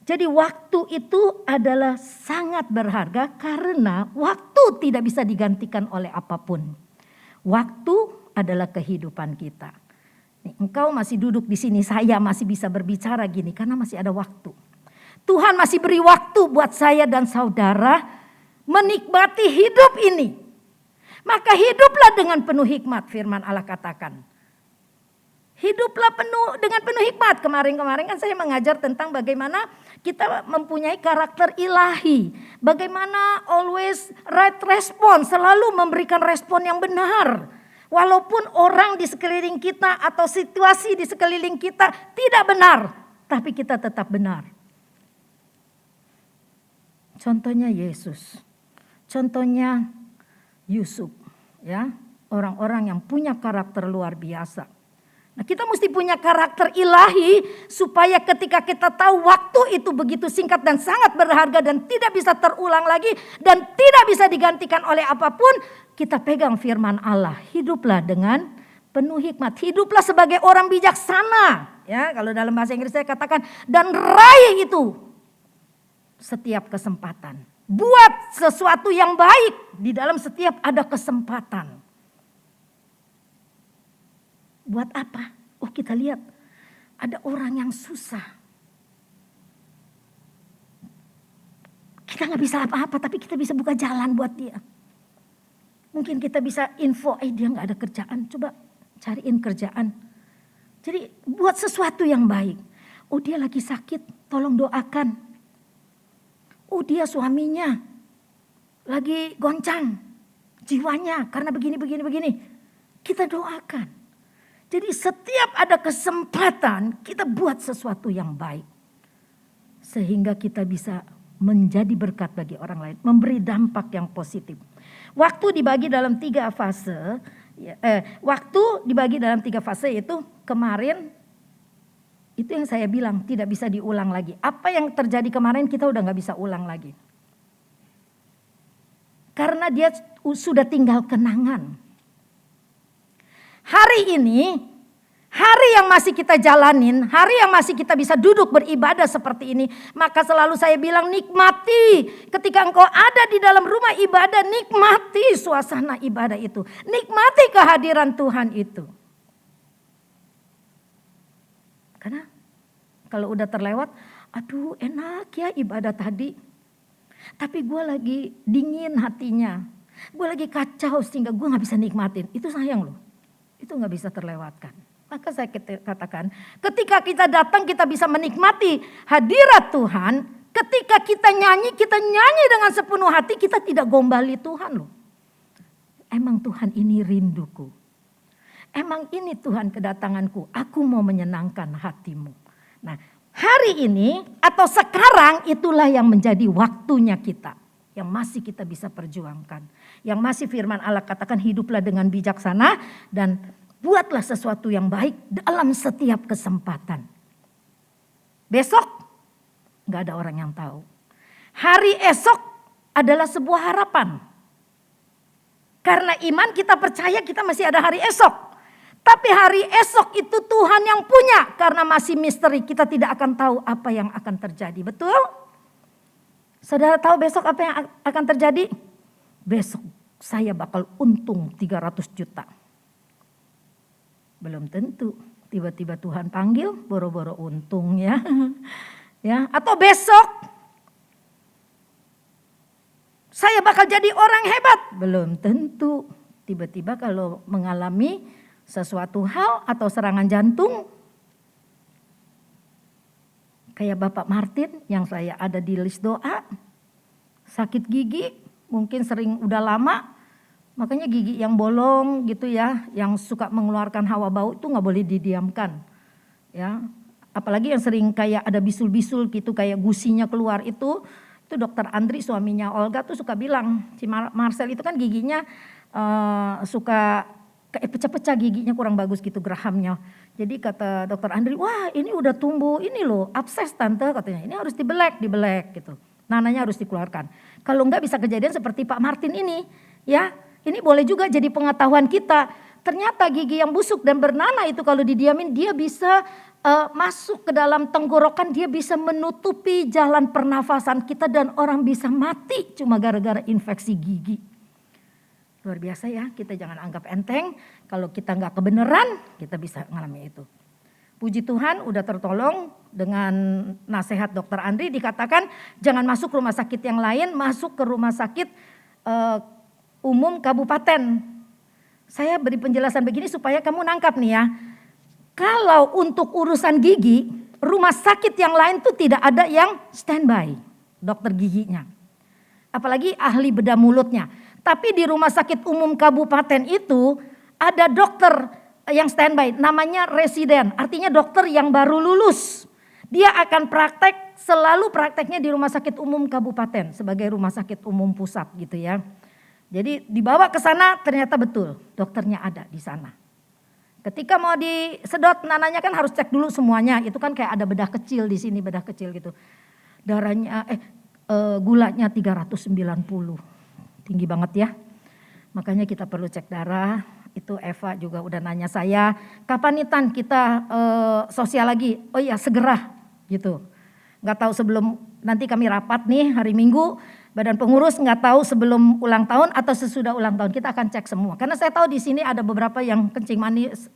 Jadi waktu itu adalah sangat berharga karena waktu tidak bisa digantikan oleh apapun. Waktu adalah kehidupan kita. Nih, engkau masih duduk di sini, saya masih bisa berbicara gini karena masih ada waktu. Tuhan masih beri waktu buat saya dan saudara menikmati hidup ini. Maka hiduplah dengan penuh hikmat, firman Allah katakan. Hiduplah dengan penuh hikmat. Kemarin kan saya mengajar tentang bagaimana kita mempunyai karakter ilahi. Bagaimana always right response, selalu memberikan respon yang benar. Walaupun orang di sekeliling kita atau situasi di sekeliling kita tidak benar. Tapi kita tetap benar. Contohnya Yesus. Contohnya Yusuf, ya. orang-orang yang punya karakter luar biasa. Nah, kita mesti punya karakter ilahi supaya ketika kita tahu waktu itu begitu singkat dan sangat berharga dan tidak bisa terulang lagi dan tidak bisa digantikan oleh apapun, kita pegang firman Allah. Hiduplah dengan penuh hikmat, hiduplah sebagai orang bijaksana. Ya, kalau dalam bahasa Inggris saya katakan, dan raih itu setiap kesempatan. Buat sesuatu yang baik di dalam setiap ada kesempatan. Buat apa? Oh, kita lihat ada orang yang susah. Kita nggak bisa apa-apa, tapi kita bisa buka jalan buat dia. Mungkin kita bisa info, dia nggak ada kerjaan, coba cariin kerjaan. Jadi buat sesuatu yang baik. Oh, dia lagi sakit, tolong doakan. Oh, dia suaminya lagi goncang jiwanya karena begini. Kita doakan. Jadi setiap ada kesempatan kita buat sesuatu yang baik. Sehingga kita bisa menjadi berkat bagi orang lain. Memberi dampak yang positif. Waktu dibagi dalam 3 fase. Waktu dibagi dalam 3 fase itu kemarin. Itu yang saya bilang tidak bisa diulang lagi. Apa yang terjadi kemarin kita udah gak bisa ulang lagi. Karena dia sudah tinggal kenangan. Hari ini, hari yang masih kita jalanin, hari yang masih kita bisa duduk beribadah seperti ini. Maka selalu saya bilang nikmati ketika engkau ada di dalam rumah ibadah, nikmati suasana ibadah itu. Nikmati kehadiran Tuhan itu. Karena kalau udah terlewat, aduh enak ya ibadah tadi. Tapi gue lagi dingin hatinya. Gue lagi kacau sehingga gue gak bisa nikmatin. Itu sayang loh. Itu gak bisa terlewatkan. Maka saya katakan ketika kita datang kita bisa menikmati hadirat Tuhan. Ketika kita nyanyi dengan sepenuh hati, kita tidak gombali Tuhan loh. Emang Tuhan ini rinduku. Emang ini Tuhan kedatanganku. Aku mau menyenangkan hatimu. Nah, hari ini atau sekarang itulah yang menjadi waktunya kita. Yang masih kita bisa perjuangkan. Yang masih firman Allah katakan hiduplah dengan bijaksana dan buatlah sesuatu yang baik dalam setiap kesempatan. Besok gak ada orang yang tahu. Hari esok adalah sebuah harapan. Karena iman kita percaya kita masih ada hari esok. Tapi hari esok itu Tuhan yang punya. Karena masih misteri kita tidak akan tahu apa yang akan terjadi. Betul? Saudara tahu besok apa yang akan terjadi? Besok saya bakal untung 300 juta. Belum tentu. Tiba-tiba Tuhan panggil boro-boro untung ya. Ya, atau besok saya bakal jadi orang hebat. Belum tentu. Tiba-tiba kalau mengalami sesuatu hal atau serangan jantung. Kayak Bapak Martin yang saya ada di list doa. Sakit gigi mungkin sering udah lama. Makanya gigi yang bolong gitu ya. Yang suka mengeluarkan hawa bau itu gak boleh didiamkan. Ya, apalagi yang sering kayak ada bisul-bisul gitu kayak gusinya keluar itu. Itu dokter Andri suaminya Olga tuh suka bilang. Si Marcel itu kan giginya suka kayak pecah-pecah giginya kurang bagus gitu gerahamnya. Jadi kata dokter Andri, wah ini udah tumbuh ini loh abses tante katanya. Ini harus dibelek gitu. Nananya harus dikeluarkan. Kalau enggak bisa kejadian seperti Pak Martin ini ya. Ini boleh juga jadi pengetahuan kita. Ternyata gigi yang busuk dan bernanah itu kalau didiamin dia bisa masuk ke dalam tenggorokan. Dia bisa menutupi jalan pernafasan kita dan orang bisa mati cuma gara-gara infeksi gigi. Luar biasa ya, kita jangan anggap enteng. Kalau kita nggak kebenaran, kita bisa mengalami itu. Puji Tuhan udah tertolong dengan nasihat dokter Andri dikatakan jangan masuk rumah sakit yang lain, masuk ke rumah sakit umum kabupaten. Saya beri penjelasan begini supaya kamu nangkap nih ya. Kalau untuk urusan gigi, rumah sakit yang lain tuh tidak ada yang standby, dokter giginya. Apalagi ahli bedah mulutnya. Tapi di rumah sakit umum kabupaten itu ada dokter yang standby, namanya residen. Artinya dokter yang baru lulus. Dia akan praktek, selalu prakteknya di rumah sakit umum kabupaten sebagai rumah sakit umum pusat gitu ya. Jadi dibawa ke sana ternyata betul dokternya ada di sana. Ketika mau disedot nananya kan harus cek dulu semuanya. Itu kan kayak ada bedah kecil di sini, bedah kecil gitu. Darahnya gulanya 390. Tinggi banget ya. Makanya kita perlu cek darah. Itu Eva juga udah nanya saya, kapan nih Tan kita sosial lagi? Oh iya segera gitu. Nggak tahu sebelum nanti kami rapat nih hari Minggu. Badan pengurus nggak tahu sebelum ulang tahun atau sesudah ulang tahun, kita akan cek semua. Karena saya tahu di sini ada beberapa yang kencing manis,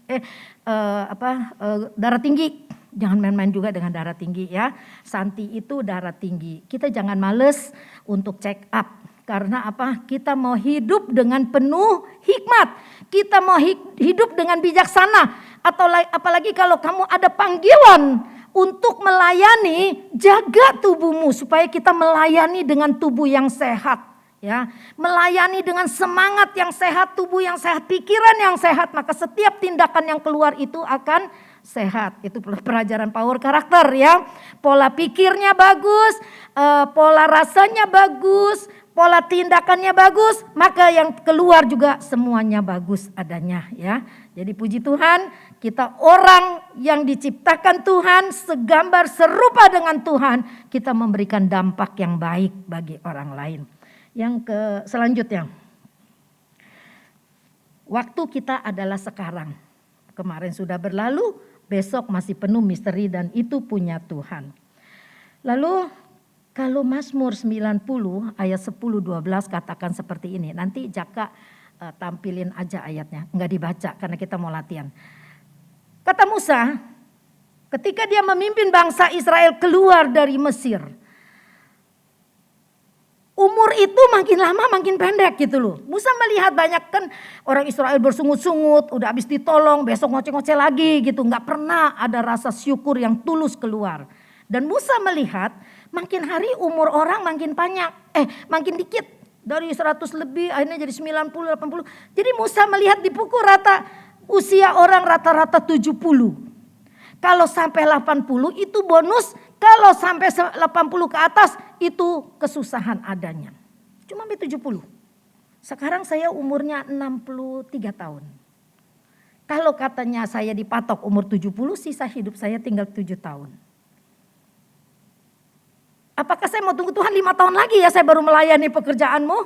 darah tinggi. Jangan main-main juga dengan darah tinggi ya. Santi itu darah tinggi. Kita jangan males untuk check up. Karena apa? Kita mau hidup dengan penuh hikmat. Kita mau hidup dengan bijaksana. Atau apalagi kalau kamu ada panggilan untuk melayani, jaga tubuhmu supaya kita melayani dengan tubuh yang sehat, ya. Melayani dengan semangat yang sehat, tubuh yang sehat, pikiran yang sehat, maka setiap tindakan yang keluar itu akan sehat. Itu pelajaran power karakter ya. Pola pikirnya bagus, pola rasanya bagus, pola tindakannya bagus, maka yang keluar juga semuanya bagus adanya ya. Jadi puji Tuhan, kita orang yang diciptakan Tuhan, segambar serupa dengan Tuhan, kita memberikan dampak yang baik bagi orang lain. Yang selanjutnya, waktu kita adalah sekarang. Kemarin sudah berlalu, besok masih penuh misteri dan itu punya Tuhan. Lalu kalau Mazmur 90 ayat 10-12 katakan seperti ini. Nanti Jaka tampilin aja ayatnya, enggak dibaca karena kita mau latihan. Kata Musa, ketika dia memimpin bangsa Israel keluar dari Mesir, umur itu makin lama makin pendek gitu loh. Musa melihat banyak kan orang Israel bersungut-sungut, udah habis ditolong, besok ngoceh-ngoceh lagi gitu. Enggak pernah ada rasa syukur yang tulus keluar. Dan Musa melihat makin hari umur orang makin banyak, makin dikit. Dari 100 lebih akhirnya jadi 90, 80. Jadi Musa melihat dipukul rata usia orang rata-rata 70. Kalau sampai 80 itu bonus, kalau sampai 80 ke atas itu kesusahan adanya. Cuma sampai 70. Sekarang saya umurnya 63 tahun. Kalau katanya saya dipatok umur 70, sisa hidup saya tinggal 7 tahun. Apakah saya mau tunggu Tuhan 5 tahun lagi ya saya baru melayani pekerjaanmu?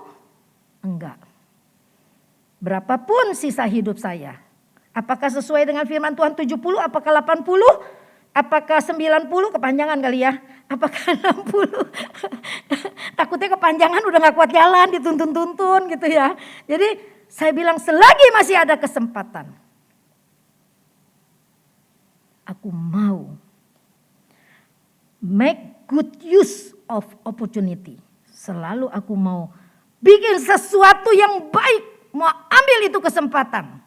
Enggak. Berapapun sisa hidup saya. Apakah sesuai dengan firman Tuhan 70, apakah 80, apakah 90, kepanjangan kali ya. Apakah 60, takutnya kepanjangan udah gak kuat jalan, dituntun-tuntun gitu ya. Jadi saya bilang selagi masih ada kesempatan. Aku mau make good use of opportunity. Selalu aku mau bikin sesuatu yang baik. Mau ambil itu kesempatan.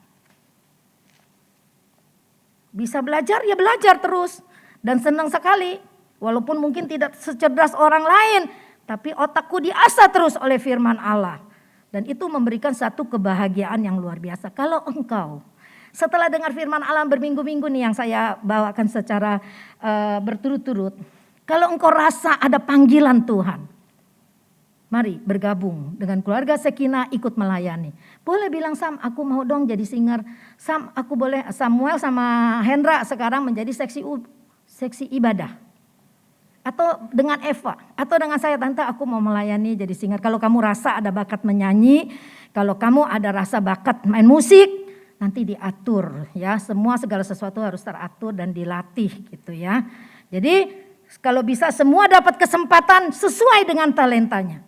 Bisa belajar ya belajar terus. Dan senang sekali. Walaupun mungkin tidak secerdas orang lain. Tapi otakku diasah terus oleh firman Allah. Dan itu memberikan satu kebahagiaan yang luar biasa. Kalau engkau setelah dengar firman Allah berminggu-minggu nih yang saya bawakan secara berturut-turut. Kalau engkau rasa ada panggilan Tuhan, mari bergabung dengan keluarga Sekinah ikut melayani. Boleh bilang Sam, aku mau dong jadi singer. Sam, aku boleh. Samuel sama Hendra sekarang menjadi seksi ibadah. Atau dengan Eva, atau dengan saya, Tante aku mau melayani jadi singer. Kalau kamu rasa ada bakat menyanyi, kalau kamu ada rasa bakat main musik, nanti diatur ya. Semua segala sesuatu harus teratur dan dilatih gitu ya. Jadi kalau bisa semua dapat kesempatan sesuai dengan talentanya.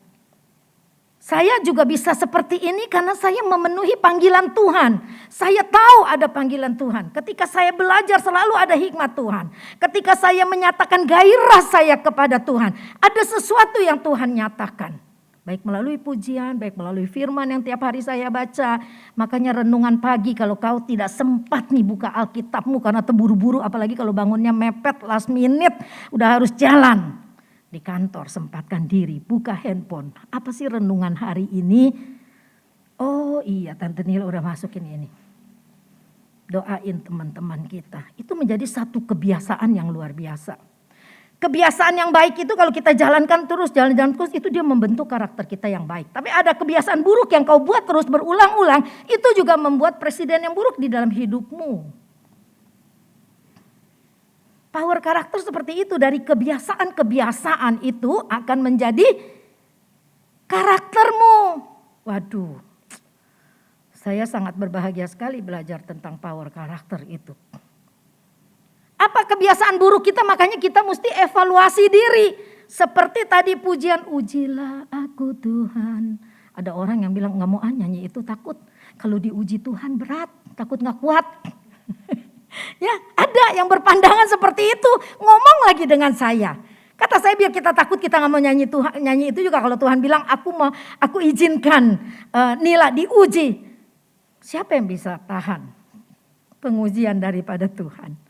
Saya juga bisa seperti ini karena saya memenuhi panggilan Tuhan. Saya tahu ada panggilan Tuhan. Ketika saya belajar selalu ada hikmat Tuhan. Ketika saya menyatakan gairah saya kepada Tuhan. Ada sesuatu yang Tuhan nyatakan. Baik melalui pujian, baik melalui firman yang tiap hari saya baca. Makanya renungan pagi kalau kau tidak sempat nih buka Alkitabmu karena terburu-buru. Apalagi kalau bangunnya mepet last minute udah harus jalan. Di kantor sempatkan diri, buka handphone. Apa sih renungan hari ini? Oh iya Tante Nila udah masukin ini. Doain teman-teman kita. Itu menjadi satu kebiasaan yang luar biasa. Kebiasaan yang baik itu kalau kita jalankan terus, jalan-jalan terus, itu dia membentuk karakter kita yang baik. Tapi ada kebiasaan buruk yang kau buat terus berulang-ulang, itu juga membuat presiden yang buruk di dalam hidupmu. Power karakter seperti itu, dari kebiasaan-kebiasaan itu akan menjadi karaktermu. Waduh, saya sangat berbahagia sekali belajar tentang power karakter itu. Apa kebiasaan buruk kita, makanya kita mesti evaluasi diri. Seperti tadi pujian, ujilah aku Tuhan. Ada orang yang bilang gak mau nyanyi itu, takut. Kalau diuji Tuhan berat, takut gak kuat. Ya, ada yang berpandangan seperti itu, ngomong lagi dengan saya. Kata saya biar kita takut, kita gak mau nyanyi Tuhan. Nyanyi itu juga kalau Tuhan bilang aku izinkan Nila diuji. Siapa yang bisa tahan pengujian daripada Tuhan?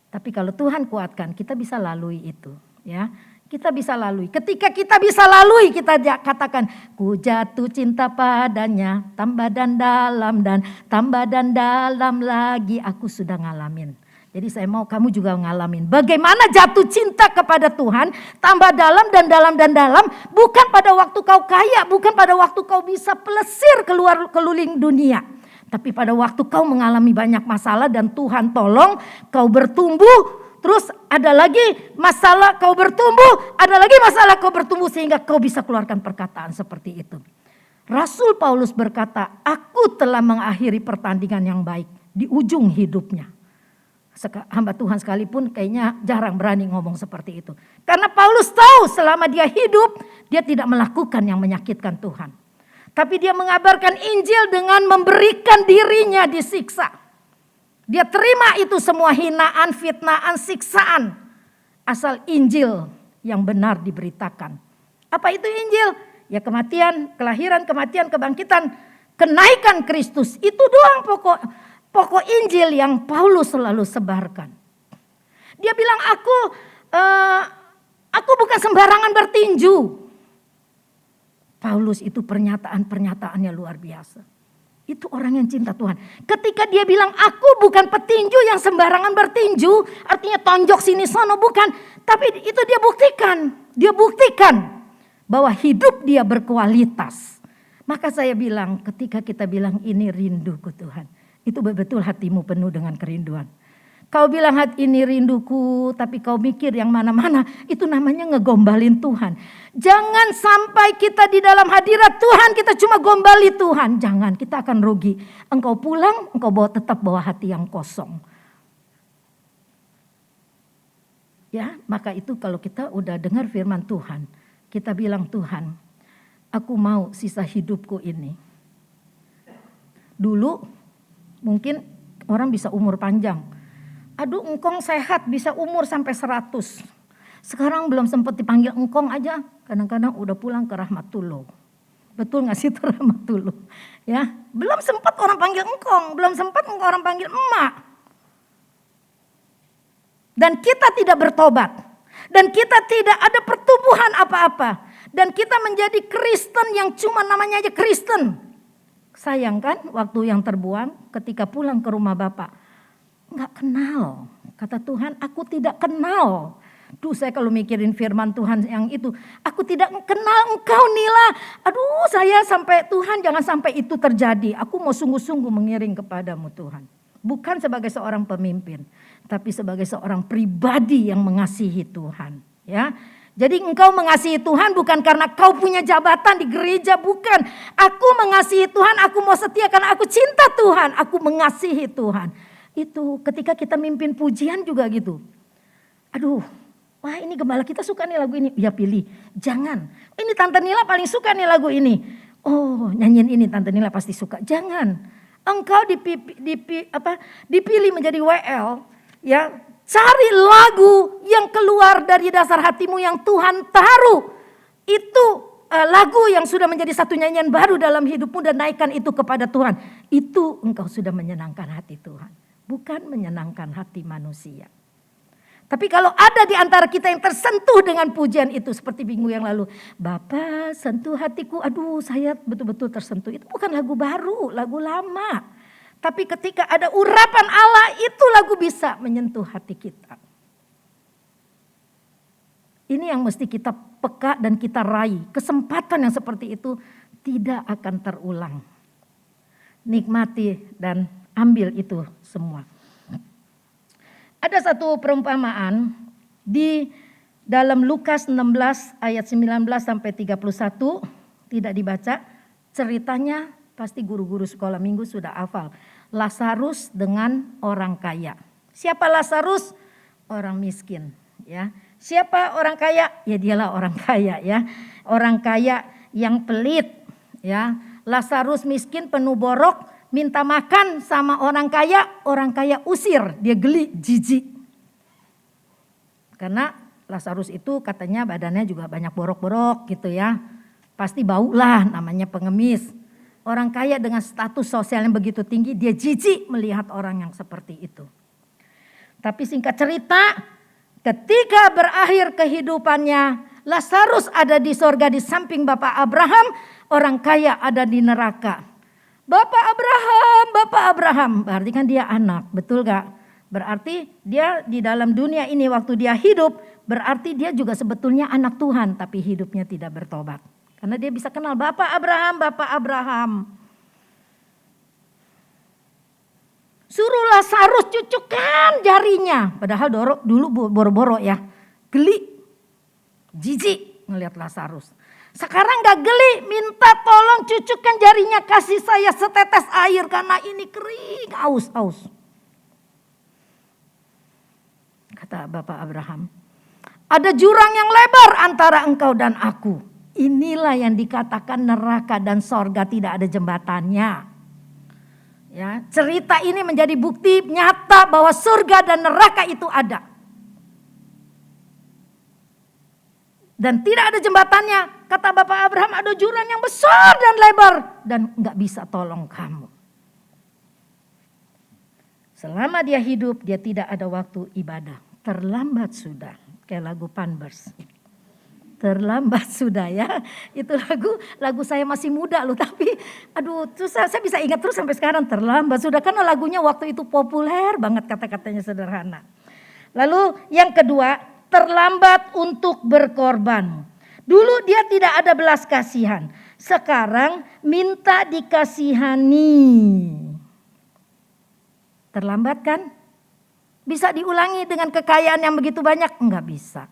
Tapi kalau Tuhan kuatkan, kita bisa lalui itu, ya. Kita bisa lalui. Ketika kita bisa lalui, kita katakan, ku jatuh cinta padanya, tambah dan dalam lagi aku sudah ngalamin. Jadi saya mau kamu juga ngalamin. Bagaimana jatuh cinta kepada Tuhan, tambah dalam dan dalam, bukan pada waktu kau kaya, bukan pada waktu kau bisa pelesir keluar keliling dunia. Tapi pada waktu kau mengalami banyak masalah dan Tuhan tolong, kau bertumbuh. Terus ada lagi masalah kau bertumbuh, ada lagi masalah kau bertumbuh sehingga kau bisa keluarkan perkataan seperti itu. Rasul Paulus berkata, aku telah mengakhiri pertandingan yang baik di ujung hidupnya. Hamba Tuhan sekalipun kayaknya jarang berani ngomong seperti itu. Karena Paulus tahu selama dia hidup, dia tidak melakukan yang menyakitkan Tuhan. Tapi dia mengabarkan Injil dengan memberikan dirinya disiksa. Dia terima itu semua hinaan, fitnaan, siksaan. Asal Injil yang benar diberitakan. Apa itu Injil? Ya kematian, kelahiran, kematian, kebangkitan, kenaikan Kristus. Itu doang pokok Injil yang Paulus selalu sebarkan. Dia bilang aku bukan sembarangan bertinju. Paulus itu pernyataan-pernyataannya luar biasa. Itu orang yang cinta Tuhan. Ketika dia bilang aku bukan petinju yang sembarangan bertinju. Artinya tonjok sini sono, bukan. Tapi itu dia buktikan. Dia buktikan bahwa hidup dia berkualitas. Maka saya bilang ketika kita bilang ini rinduku Tuhan. Itu betul hatimu penuh dengan kerinduan. Kau bilang hati ini rinduku, tapi kau mikir yang mana-mana, itu namanya ngegombalin Tuhan. Jangan sampai kita di dalam hadirat Tuhan, kita cuma gombali Tuhan. Jangan, kita akan rugi. Engkau pulang, engkau tetap bawa hati yang kosong. Ya, maka itu kalau kita udah dengar firman Tuhan, kita bilang Tuhan, aku mau sisa hidupku ini. Dulu mungkin orang bisa umur panjang. Aduh engkong sehat bisa umur sampai 100. Sekarang belum sempat dipanggil engkong aja. Kadang-kadang udah pulang ke Rahmatullah. Betul gak sih itu Rahmatullah? Ya, belum sempat orang panggil engkong. Belum sempat orang panggil emak. Dan kita tidak bertobat. Dan kita tidak ada pertumbuhan apa-apa. Dan kita menjadi Kristen yang cuma namanya aja Kristen. Sayang kan waktu yang terbuang ketika pulang ke rumah Bapak. Enggak kenal. Kata Tuhan, aku tidak kenal. Duh, saya kalau mikirin firman Tuhan yang itu, aku tidak kenal engkau Nila. Aduh, saya sampai Tuhan jangan sampai itu terjadi. Aku mau sungguh-sungguh mengiring kepadamu Tuhan. Bukan sebagai seorang pemimpin, tapi sebagai seorang pribadi yang mengasihi Tuhan. Ya, jadi engkau mengasihi Tuhan bukan karena kau punya jabatan di gereja, bukan. Aku mengasihi Tuhan, aku mau setia karena aku cinta Tuhan, aku mengasihi Tuhan. Itu ketika kita mimpin pujian juga gitu. Aduh, wah ini gembala kita suka nih lagu ini. Ya pilih, jangan. Ini Tante Nila paling suka nih lagu ini. Oh nyanyiin ini Tante Nila pasti suka. Jangan, engkau dipilih menjadi WL. Ya, cari lagu yang keluar dari dasar hatimu yang Tuhan taruh. Itu lagu yang sudah menjadi satu nyanyian baru dalam hidupmu dan naikkan itu kepada Tuhan. Itu engkau sudah menyenangkan hati Tuhan. Bukan menyenangkan hati manusia. Tapi kalau ada di antara kita yang tersentuh dengan pujian itu seperti minggu yang lalu. Bapa sentuh hatiku, aduh saya betul-betul tersentuh. Itu bukan lagu baru, lagu lama. Tapi ketika ada urapan Allah itu lagu bisa menyentuh hati kita. Ini yang mesti kita peka dan kita raih. Kesempatan yang seperti itu tidak akan terulang. Nikmati dan ambil itu semua. Ada satu perumpamaan di dalam Lukas 16 ayat 19 sampai 31, tidak dibaca. Ceritanya pasti guru-guru sekolah minggu sudah hafal. Lazarus dengan orang kaya. Siapa Lazarus? Orang miskin, ya. Siapa orang kaya? Ya dialah orang kaya, ya. Orang kaya yang pelit, ya. Lazarus miskin penuh borok, minta makan sama orang kaya usir, dia geli, jijik. Karena Lazarus itu katanya badannya juga banyak borok-borok gitu ya. Pasti bau lah, namanya pengemis. Orang kaya dengan status sosial yang begitu tinggi, dia jijik melihat orang yang seperti itu. Tapi singkat cerita, ketika berakhir kehidupannya, Lazarus ada di sorga di samping Bapak Abraham, orang kaya ada di neraka. Bapak Abraham, berarti kan dia anak, betul gak? Berarti dia di dalam dunia ini waktu dia hidup, berarti dia juga sebetulnya anak Tuhan, tapi hidupnya tidak bertobat. Karena dia bisa kenal Bapak Abraham. Suruh Lazarus cucukkan jarinya. Padahal dulu boro-boro ya. Geli. Jijik ngelihat Lazarus. Sekarang gak geli, minta tolong cucukkan jarinya, kasih saya setetes air karena ini kering, aus. Kata Bapak Abraham, ada jurang yang lebar antara engkau dan aku. Inilah yang dikatakan neraka dan sorga tidak ada jembatannya. Ya, cerita ini menjadi bukti nyata bahwa surga dan neraka itu ada. Dan tidak ada jembatannya. Kata Bapak Abraham, ada jurang yang besar dan lebar dan gak bisa tolong kamu. Selama dia hidup, dia tidak ada waktu ibadah. Terlambat sudah, kayak lagu Panbers. Terlambat sudah ya. Itu lagu saya masih muda loh, tapi aduh terus saya bisa ingat terus sampai sekarang. Terlambat sudah, karena lagunya waktu itu populer banget, kata-katanya sederhana. Lalu yang kedua, terlambat untuk berkorban. Dulu dia tidak ada belas kasihan, sekarang minta dikasihani. Terlambat kan? Bisa diulangi dengan kekayaan yang begitu banyak? Enggak bisa.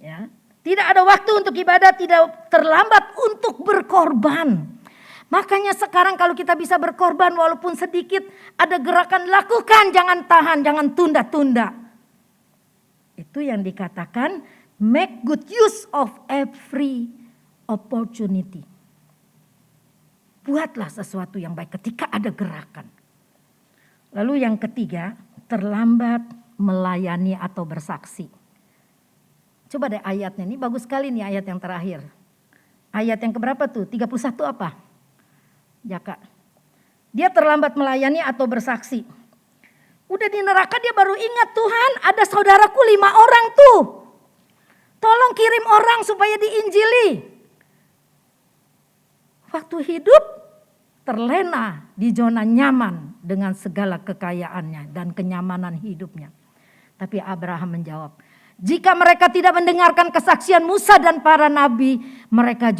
Ya, tidak ada waktu untuk ibadah, tidak terlambat untuk berkorban. Makanya sekarang kalau kita bisa berkorban walaupun sedikit, ada gerakan lakukan, jangan tahan, jangan tunda-tunda. Itu yang dikatakan make good use of every opportunity. Buatlah sesuatu yang baik ketika ada gerakan. Lalu yang ketiga, terlambat melayani atau bersaksi. Coba deh ayatnya, ini bagus sekali nih ayat yang terakhir. Ayat yang keberapa tuh? 31 apa? Jaka. Dia terlambat melayani atau bersaksi. Udah di neraka dia baru ingat, Tuhan ada saudaraku 5 orang tuh. Tolong kirim orang supaya diinjili. Waktu hidup terlena di zona nyaman dengan segala kekayaannya dan kenyamanan hidupnya. Tapi Abraham menjawab, jika mereka tidak mendengarkan kesaksian Musa dan para nabi, mereka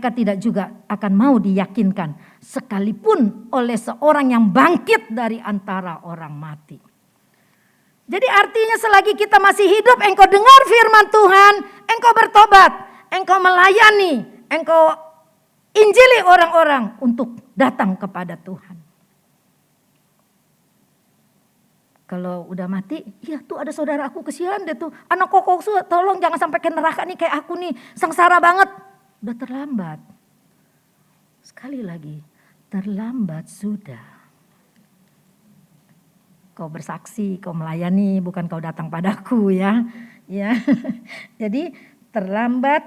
tidak juga akan mau diyakinkan sekalipun oleh seorang yang bangkit dari antara orang mati. Jadi artinya selagi kita masih hidup, engkau dengar firman Tuhan, engkau bertobat, engkau melayani, engkau injili orang-orang untuk datang kepada Tuhan. Kalau udah mati, iya tuh ada saudara aku kesian deh tuh. Anak kokok tolong jangan sampai ke neraka nih kayak aku nih. Sengsara banget. Udah terlambat. Sekali lagi, terlambat sudah. Kau bersaksi, kau melayani, bukan kau datang padaku ya. Ya. Jadi terlambat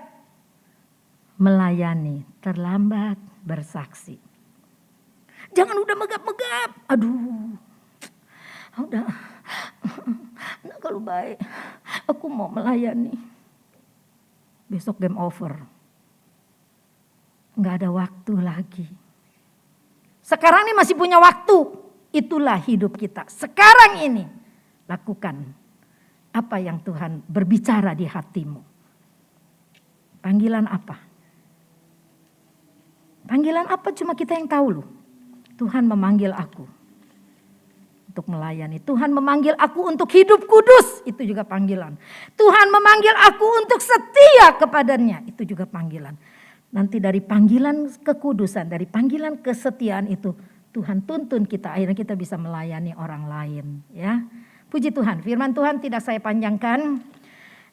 melayani, terlambat bersaksi. Jangan udah megap-megap. Aduh. Udah, nah kalau baik, aku mau melayani. Besok game over. Gak ada waktu lagi. Sekarang ini masih punya waktu. Itulah hidup kita. Sekarang ini lakukan. Apa yang Tuhan berbicara di hatimu? Panggilan apa? Panggilan apa cuma kita yang tahu loh. Tuhan memanggil aku untuk melayani. Tuhan memanggil aku untuk hidup kudus. Itu juga panggilan. Tuhan memanggil aku untuk setia kepadanya. Itu juga panggilan. Nanti dari panggilan kekudusan, dari panggilan kesetiaan itu Tuhan tuntun kita. Akhirnya kita bisa melayani orang lain. Ya, puji Tuhan. Firman Tuhan tidak saya panjangkan.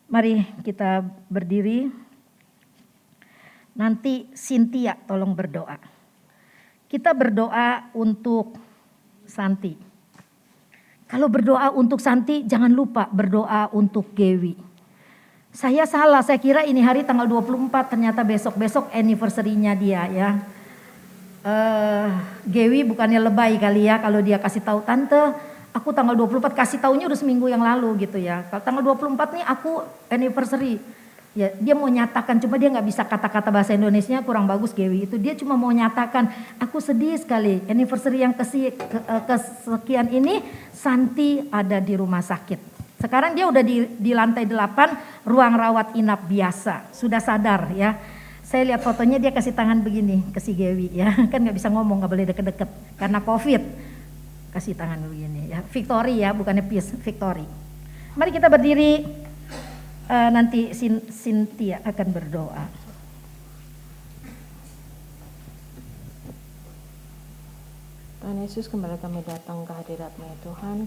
Mari kita berdiri. Nanti Cynthia tolong berdoa. Kita berdoa untuk Santi. Kalau berdoa untuk Santi, jangan lupa berdoa untuk Gewi. Saya salah, saya kira ini hari tanggal 24, ternyata besok anniversary-nya dia ya. Gewi bukannya lebay kali ya kalau dia kasih tahu, tante aku tanggal 24, kasih taunya udah seminggu yang lalu gitu ya. Kalau tanggal 24 nih aku anniversary. Ya, dia mau nyatakan, cuma dia nggak bisa kata-kata bahasa Indonesianya kurang bagus Gewi itu. Dia cuma mau nyatakan, aku sedih sekali anniversary yang kesekian ini Santi ada di rumah sakit. Sekarang dia udah di lantai 8 ruang rawat inap biasa, sudah sadar ya. Saya lihat fotonya dia kasih tangan begini ke si Gewi ya, kan nggak bisa ngomong, nggak boleh deket-deket karena COVID. Kasih tangan begini ya, Victory ya, bukannya Peace, Victory. Mari kita berdiri. Nanti Cynthia akan berdoa. Tuhan Yesus, kembali kami datang ke hadirat-Mu ya Tuhan,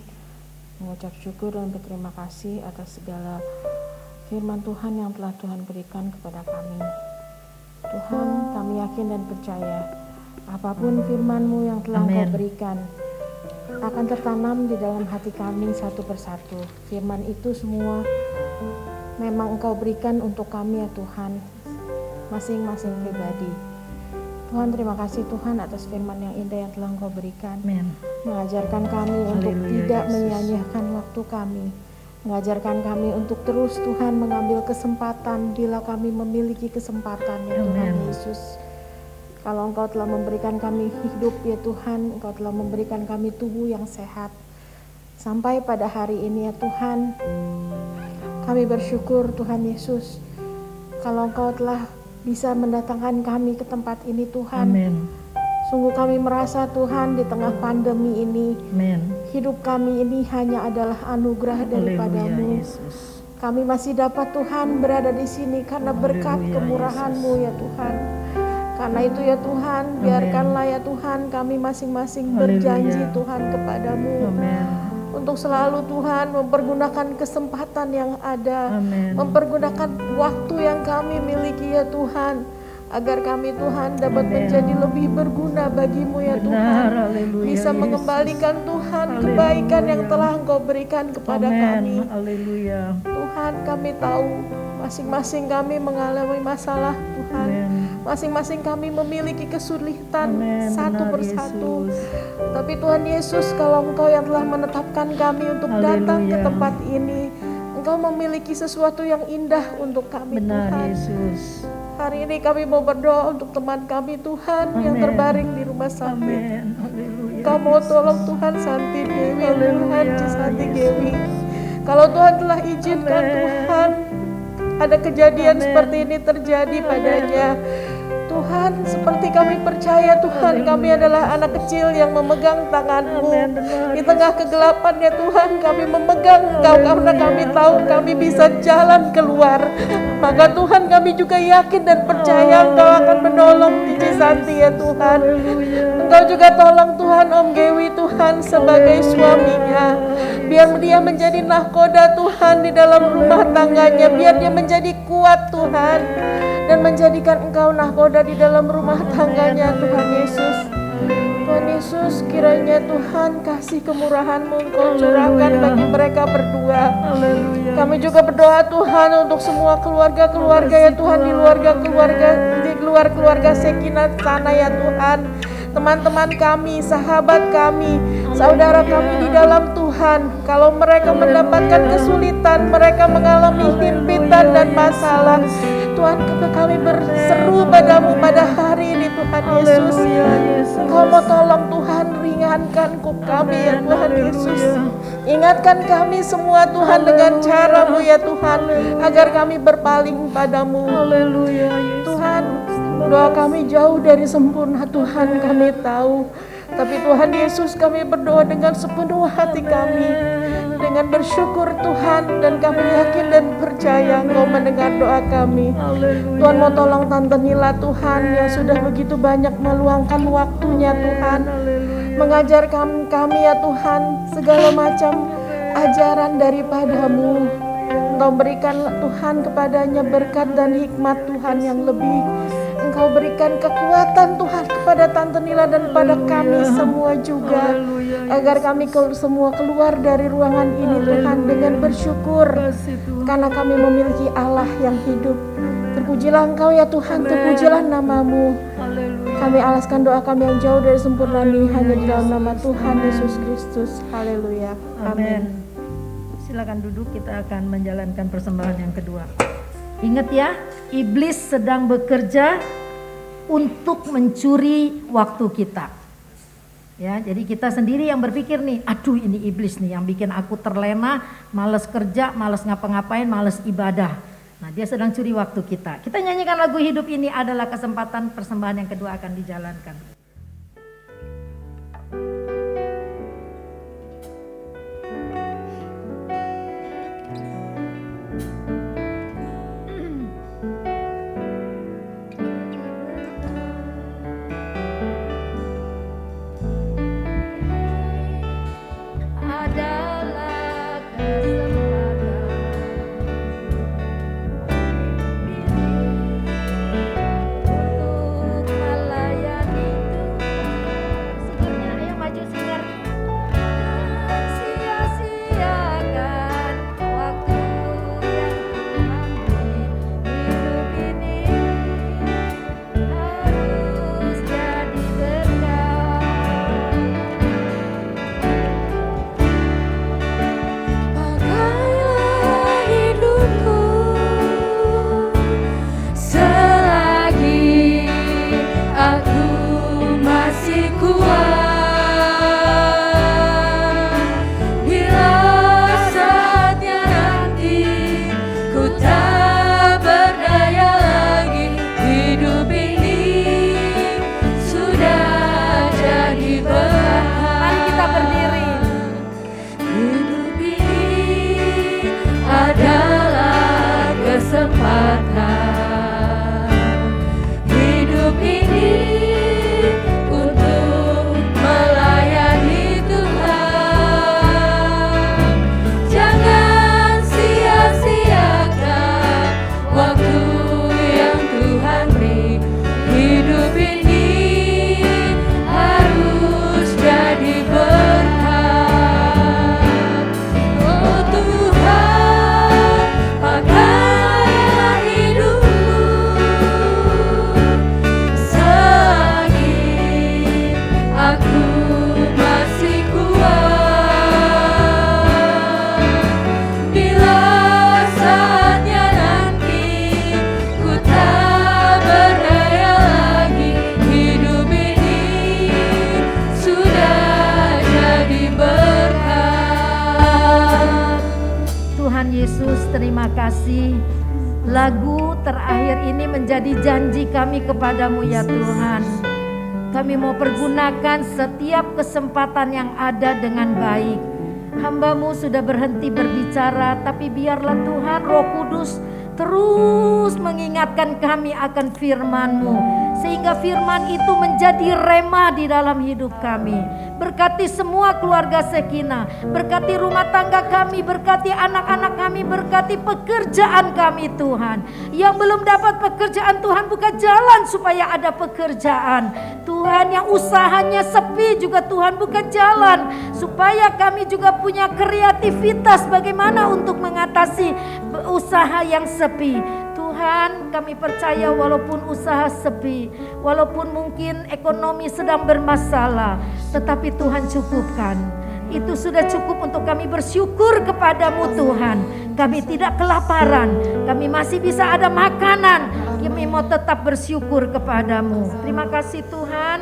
mengucap syukur dan berterima kasih atas segala firman Tuhan yang telah Tuhan berikan kepada kami. Tuhan, kami yakin dan percaya apapun firman-Mu yang telah Engkau berikan akan tertanam di dalam hati kami satu persatu. Firman itu semua memang Engkau berikan untuk kami ya Tuhan, masing-masing pribadi. Tuhan, terima kasih Tuhan atas firman yang indah yang telah Engkau berikan. Amen. Mengajarkan kami untuk tidak menyia-nyiakan waktu kami. Mengajarkan kami untuk terus Tuhan mengambil kesempatan bila kami memiliki kesempatan ya Tuhan Yesus. Kalau Engkau telah memberikan kami hidup ya Tuhan, Engkau telah memberikan kami tubuh yang sehat. Sampai pada hari ini ya Tuhan, kami bersyukur Tuhan Yesus, kalau Engkau telah bisa mendatangkan kami ke tempat ini Tuhan. Amen. Sungguh kami merasa Tuhan di tengah pandemi ini, hidup kami ini hanya adalah anugerah daripada-Mu. Kami masih dapat Tuhan berada di sini karena berkat kemurahan-Mu ya Tuhan. Karena itu ya Tuhan, biarkanlah ya Tuhan kami masing-masing berjanji Tuhan kepada-Mu. Untuk selalu Tuhan mempergunakan kesempatan yang ada, mempergunakan waktu yang kami miliki ya Tuhan, agar kami Tuhan dapat menjadi lebih berguna bagi-Mu ya Tuhan. Bisa mengembalikan Tuhan kebaikan yang telah Engkau berikan kepada kami. Tuhan, kami tahu masing-masing kami mengalami masalah Tuhan. Masing-masing kami memiliki kesulitan satu persatu. Tapi Tuhan Yesus, kalau Engkau yang telah menetapkan kami untuk datang ke tempat ini, Engkau memiliki sesuatu yang indah untuk kami Tuhan. Yesus. Hari ini kami mau berdoa untuk teman kami Tuhan yang terbaring di rumah sakit. Engkau mau tolong Tuhan Santi Dewi, Tuhan Santi Dewi. Kalau Tuhan telah izinkan Tuhan ada kejadian seperti ini terjadi padanya, Tuhan, seperti kami percaya Tuhan, kami adalah anak kecil yang memegang tangan-Mu. Di tengah kegelapan ya Tuhan, kami memegang Engkau karena kami tahu kami bisa jalan keluar. Maka Tuhan, kami juga yakin dan percaya Engkau akan menolong Cici Santi ya Tuhan. Engkau juga tolong Tuhan Om Gewi Tuhan sebagai suaminya. Biar dia menjadi nahkoda Tuhan di dalam rumah tangganya. Biar dia menjadi kuat Tuhan. Dan menjadikan Engkau nahkoda di dalam rumah tangganya Tuhan Yesus. Tuhan Yesus, kiranya Tuhan kasih kemurahan-Mu Engkau curahkan bagi mereka berdua. Kami juga berdoa Tuhan untuk semua keluarga-keluarga ya Tuhan, di luar keluarga Sekinat sana ya Tuhan. Teman-teman kami, sahabat kami, saudara kami di dalam Tuhan, kalau mereka mendapatkan kesulitan, mereka mengalami himpitan dan masalah, Tuhan, kami berseru padamu pada hari ini Tuhan Yesus. Engkau mau tolong Tuhan, ringankan kuk kami ya Tuhan Yesus. Ingatkan kami semua Tuhan dengan cara-Mu ya Tuhan, agar kami berpaling padamu. Tuhan, doa kami jauh dari sempurna Tuhan, kami tahu. Tapi Tuhan Yesus, kami berdoa dengan sepenuh hati kami, dengan bersyukur Tuhan, dan kami yakin dan percaya Engkau mendengar doa kami. Tuhan mau tolong Tante Nila Tuhan, yang sudah begitu banyak meluangkan waktunya Tuhan, mengajar kami ya Tuhan, segala macam ajaran daripada-Mu. Engkau berikan Tuhan kepadanya berkat dan hikmat Tuhan yang lebih. Engkau berikan kekuatan Tuhan kepada Tante Nila dan pada kami semua juga, agar kami semua keluar dari ruangan ini Tuhan dengan bersyukur, karena kami memiliki Allah yang hidup. Terpujilah Engkau ya Tuhan, terpujilah nama-Mu. Kami alaskan doa kami yang jauh dari sempurna ini hanya di dalam nama Tuhan Yesus Kristus. Haleluya. Amin. Silakan duduk, kita akan menjalankan persembahan yang kedua. Ingat ya, iblis sedang bekerja untuk mencuri waktu kita. Ya, jadi kita sendiri yang berpikir nih, aduh ini iblis nih yang bikin aku terlena, malas kerja, malas ngapa-ngapain, malas ibadah. Nah, dia sedang curi waktu kita. Kita nyanyikan lagu Hidup Ini Adalah Kesempatan, persembahan yang kedua akan dijalankan. Terima kasih. Lagu terakhir ini menjadi janji kami kepadamu ya Tuhan. Kami mau pergunakan setiap kesempatan yang ada dengan baik. Hamba-Mu sudah berhenti berbicara, tapi biarlah Tuhan Roh Kudus terus mengingatkan kami akan firman-Mu, sehingga firman itu menjadi rema di dalam hidup kami. Berkati semua keluarga Sekinah, berkati rumah tangga kami, berkati anak-anak kami, berkati pekerjaan kami Tuhan. Yang belum dapat pekerjaan, Tuhan buka jalan supaya ada pekerjaan. Tuhan, yang usahanya sepi juga Tuhan buka jalan supaya kami juga punya kreativitas bagaimana untuk mengatasi usaha yang sepi. Tuhan, kami percaya walaupun usaha sepi, walaupun mungkin ekonomi sedang bermasalah, tetapi Tuhan cukupkan. Itu sudah cukup untuk kami bersyukur kepadamu Tuhan. Kami tidak kelaparan, kami masih bisa ada makanan. Kami mau tetap bersyukur kepadamu. Terima kasih Tuhan.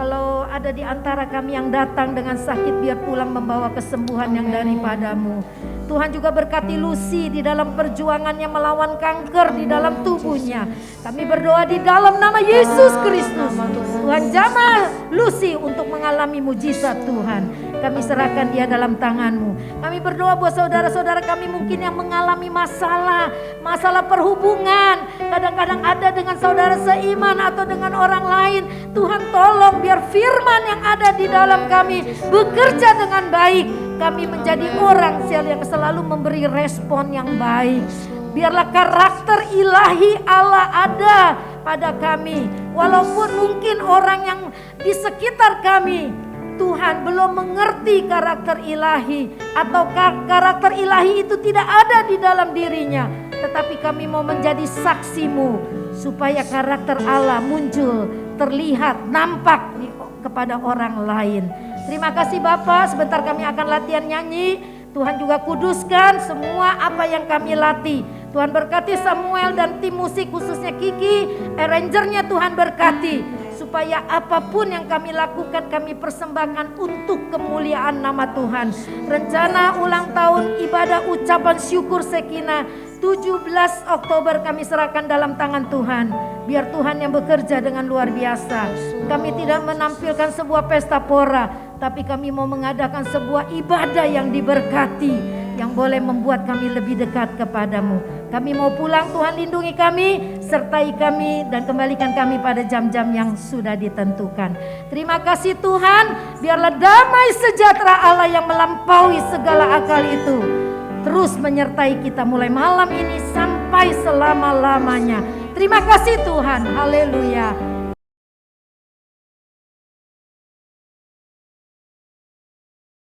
Kalau ada di antara kami yang datang dengan sakit, biar pulang membawa kesembuhan yang daripadamu. Tuhan juga berkati Lucy di dalam perjuangannya melawan kanker di dalam tubuhnya. Kami berdoa di dalam nama Yesus Kristus. Tuhan jamah Lucy untuk mengalami mujizat Tuhan. Kami serahkan dia dalam tangan-Mu. Kami berdoa buat saudara-saudara kami mungkin yang mengalami masalah perhubungan. Kadang-kadang ada dengan saudara seiman atau dengan orang lain. Tuhan tolong biar firman yang ada di dalam kami bekerja dengan baik. Kami menjadi orang yang selalu memberi respon yang baik. Biarlah karakter ilahi Allah ada pada kami. Walaupun mungkin orang yang di sekitar kami, Tuhan belum mengerti karakter ilahi, atau karakter ilahi itu tidak ada di dalam dirinya. Tetapi kami mau menjadi saksi-Mu supaya karakter Allah muncul, terlihat, nampak kepada orang lain. Terima kasih Bapak, sebentar kami akan latihan nyanyi. Tuhan juga kuduskan semua apa yang kami latih. Tuhan berkati Samuel dan tim musik khususnya Kiki, arrangernya Tuhan berkati. Supaya apapun yang kami lakukan kami persembahkan untuk kemuliaan nama Tuhan. Rencana ulang tahun ibadah ucapan syukur Sekina 17 Oktober kami serahkan dalam tangan Tuhan. Biar Tuhan yang bekerja dengan luar biasa. Kami tidak menampilkan sebuah pesta pora, tapi kami mau mengadakan sebuah ibadah yang diberkati, yang boleh membuat kami lebih dekat kepadamu. Kami mau pulang, Tuhan lindungi kami, sertai kami dan kembalikan kami pada jam-jam yang sudah ditentukan. Terima kasih Tuhan, biarlah damai sejahtera Allah yang melampaui segala akal itu terus menyertai kita mulai malam ini sampai selama-lamanya. Terima kasih Tuhan, haleluya.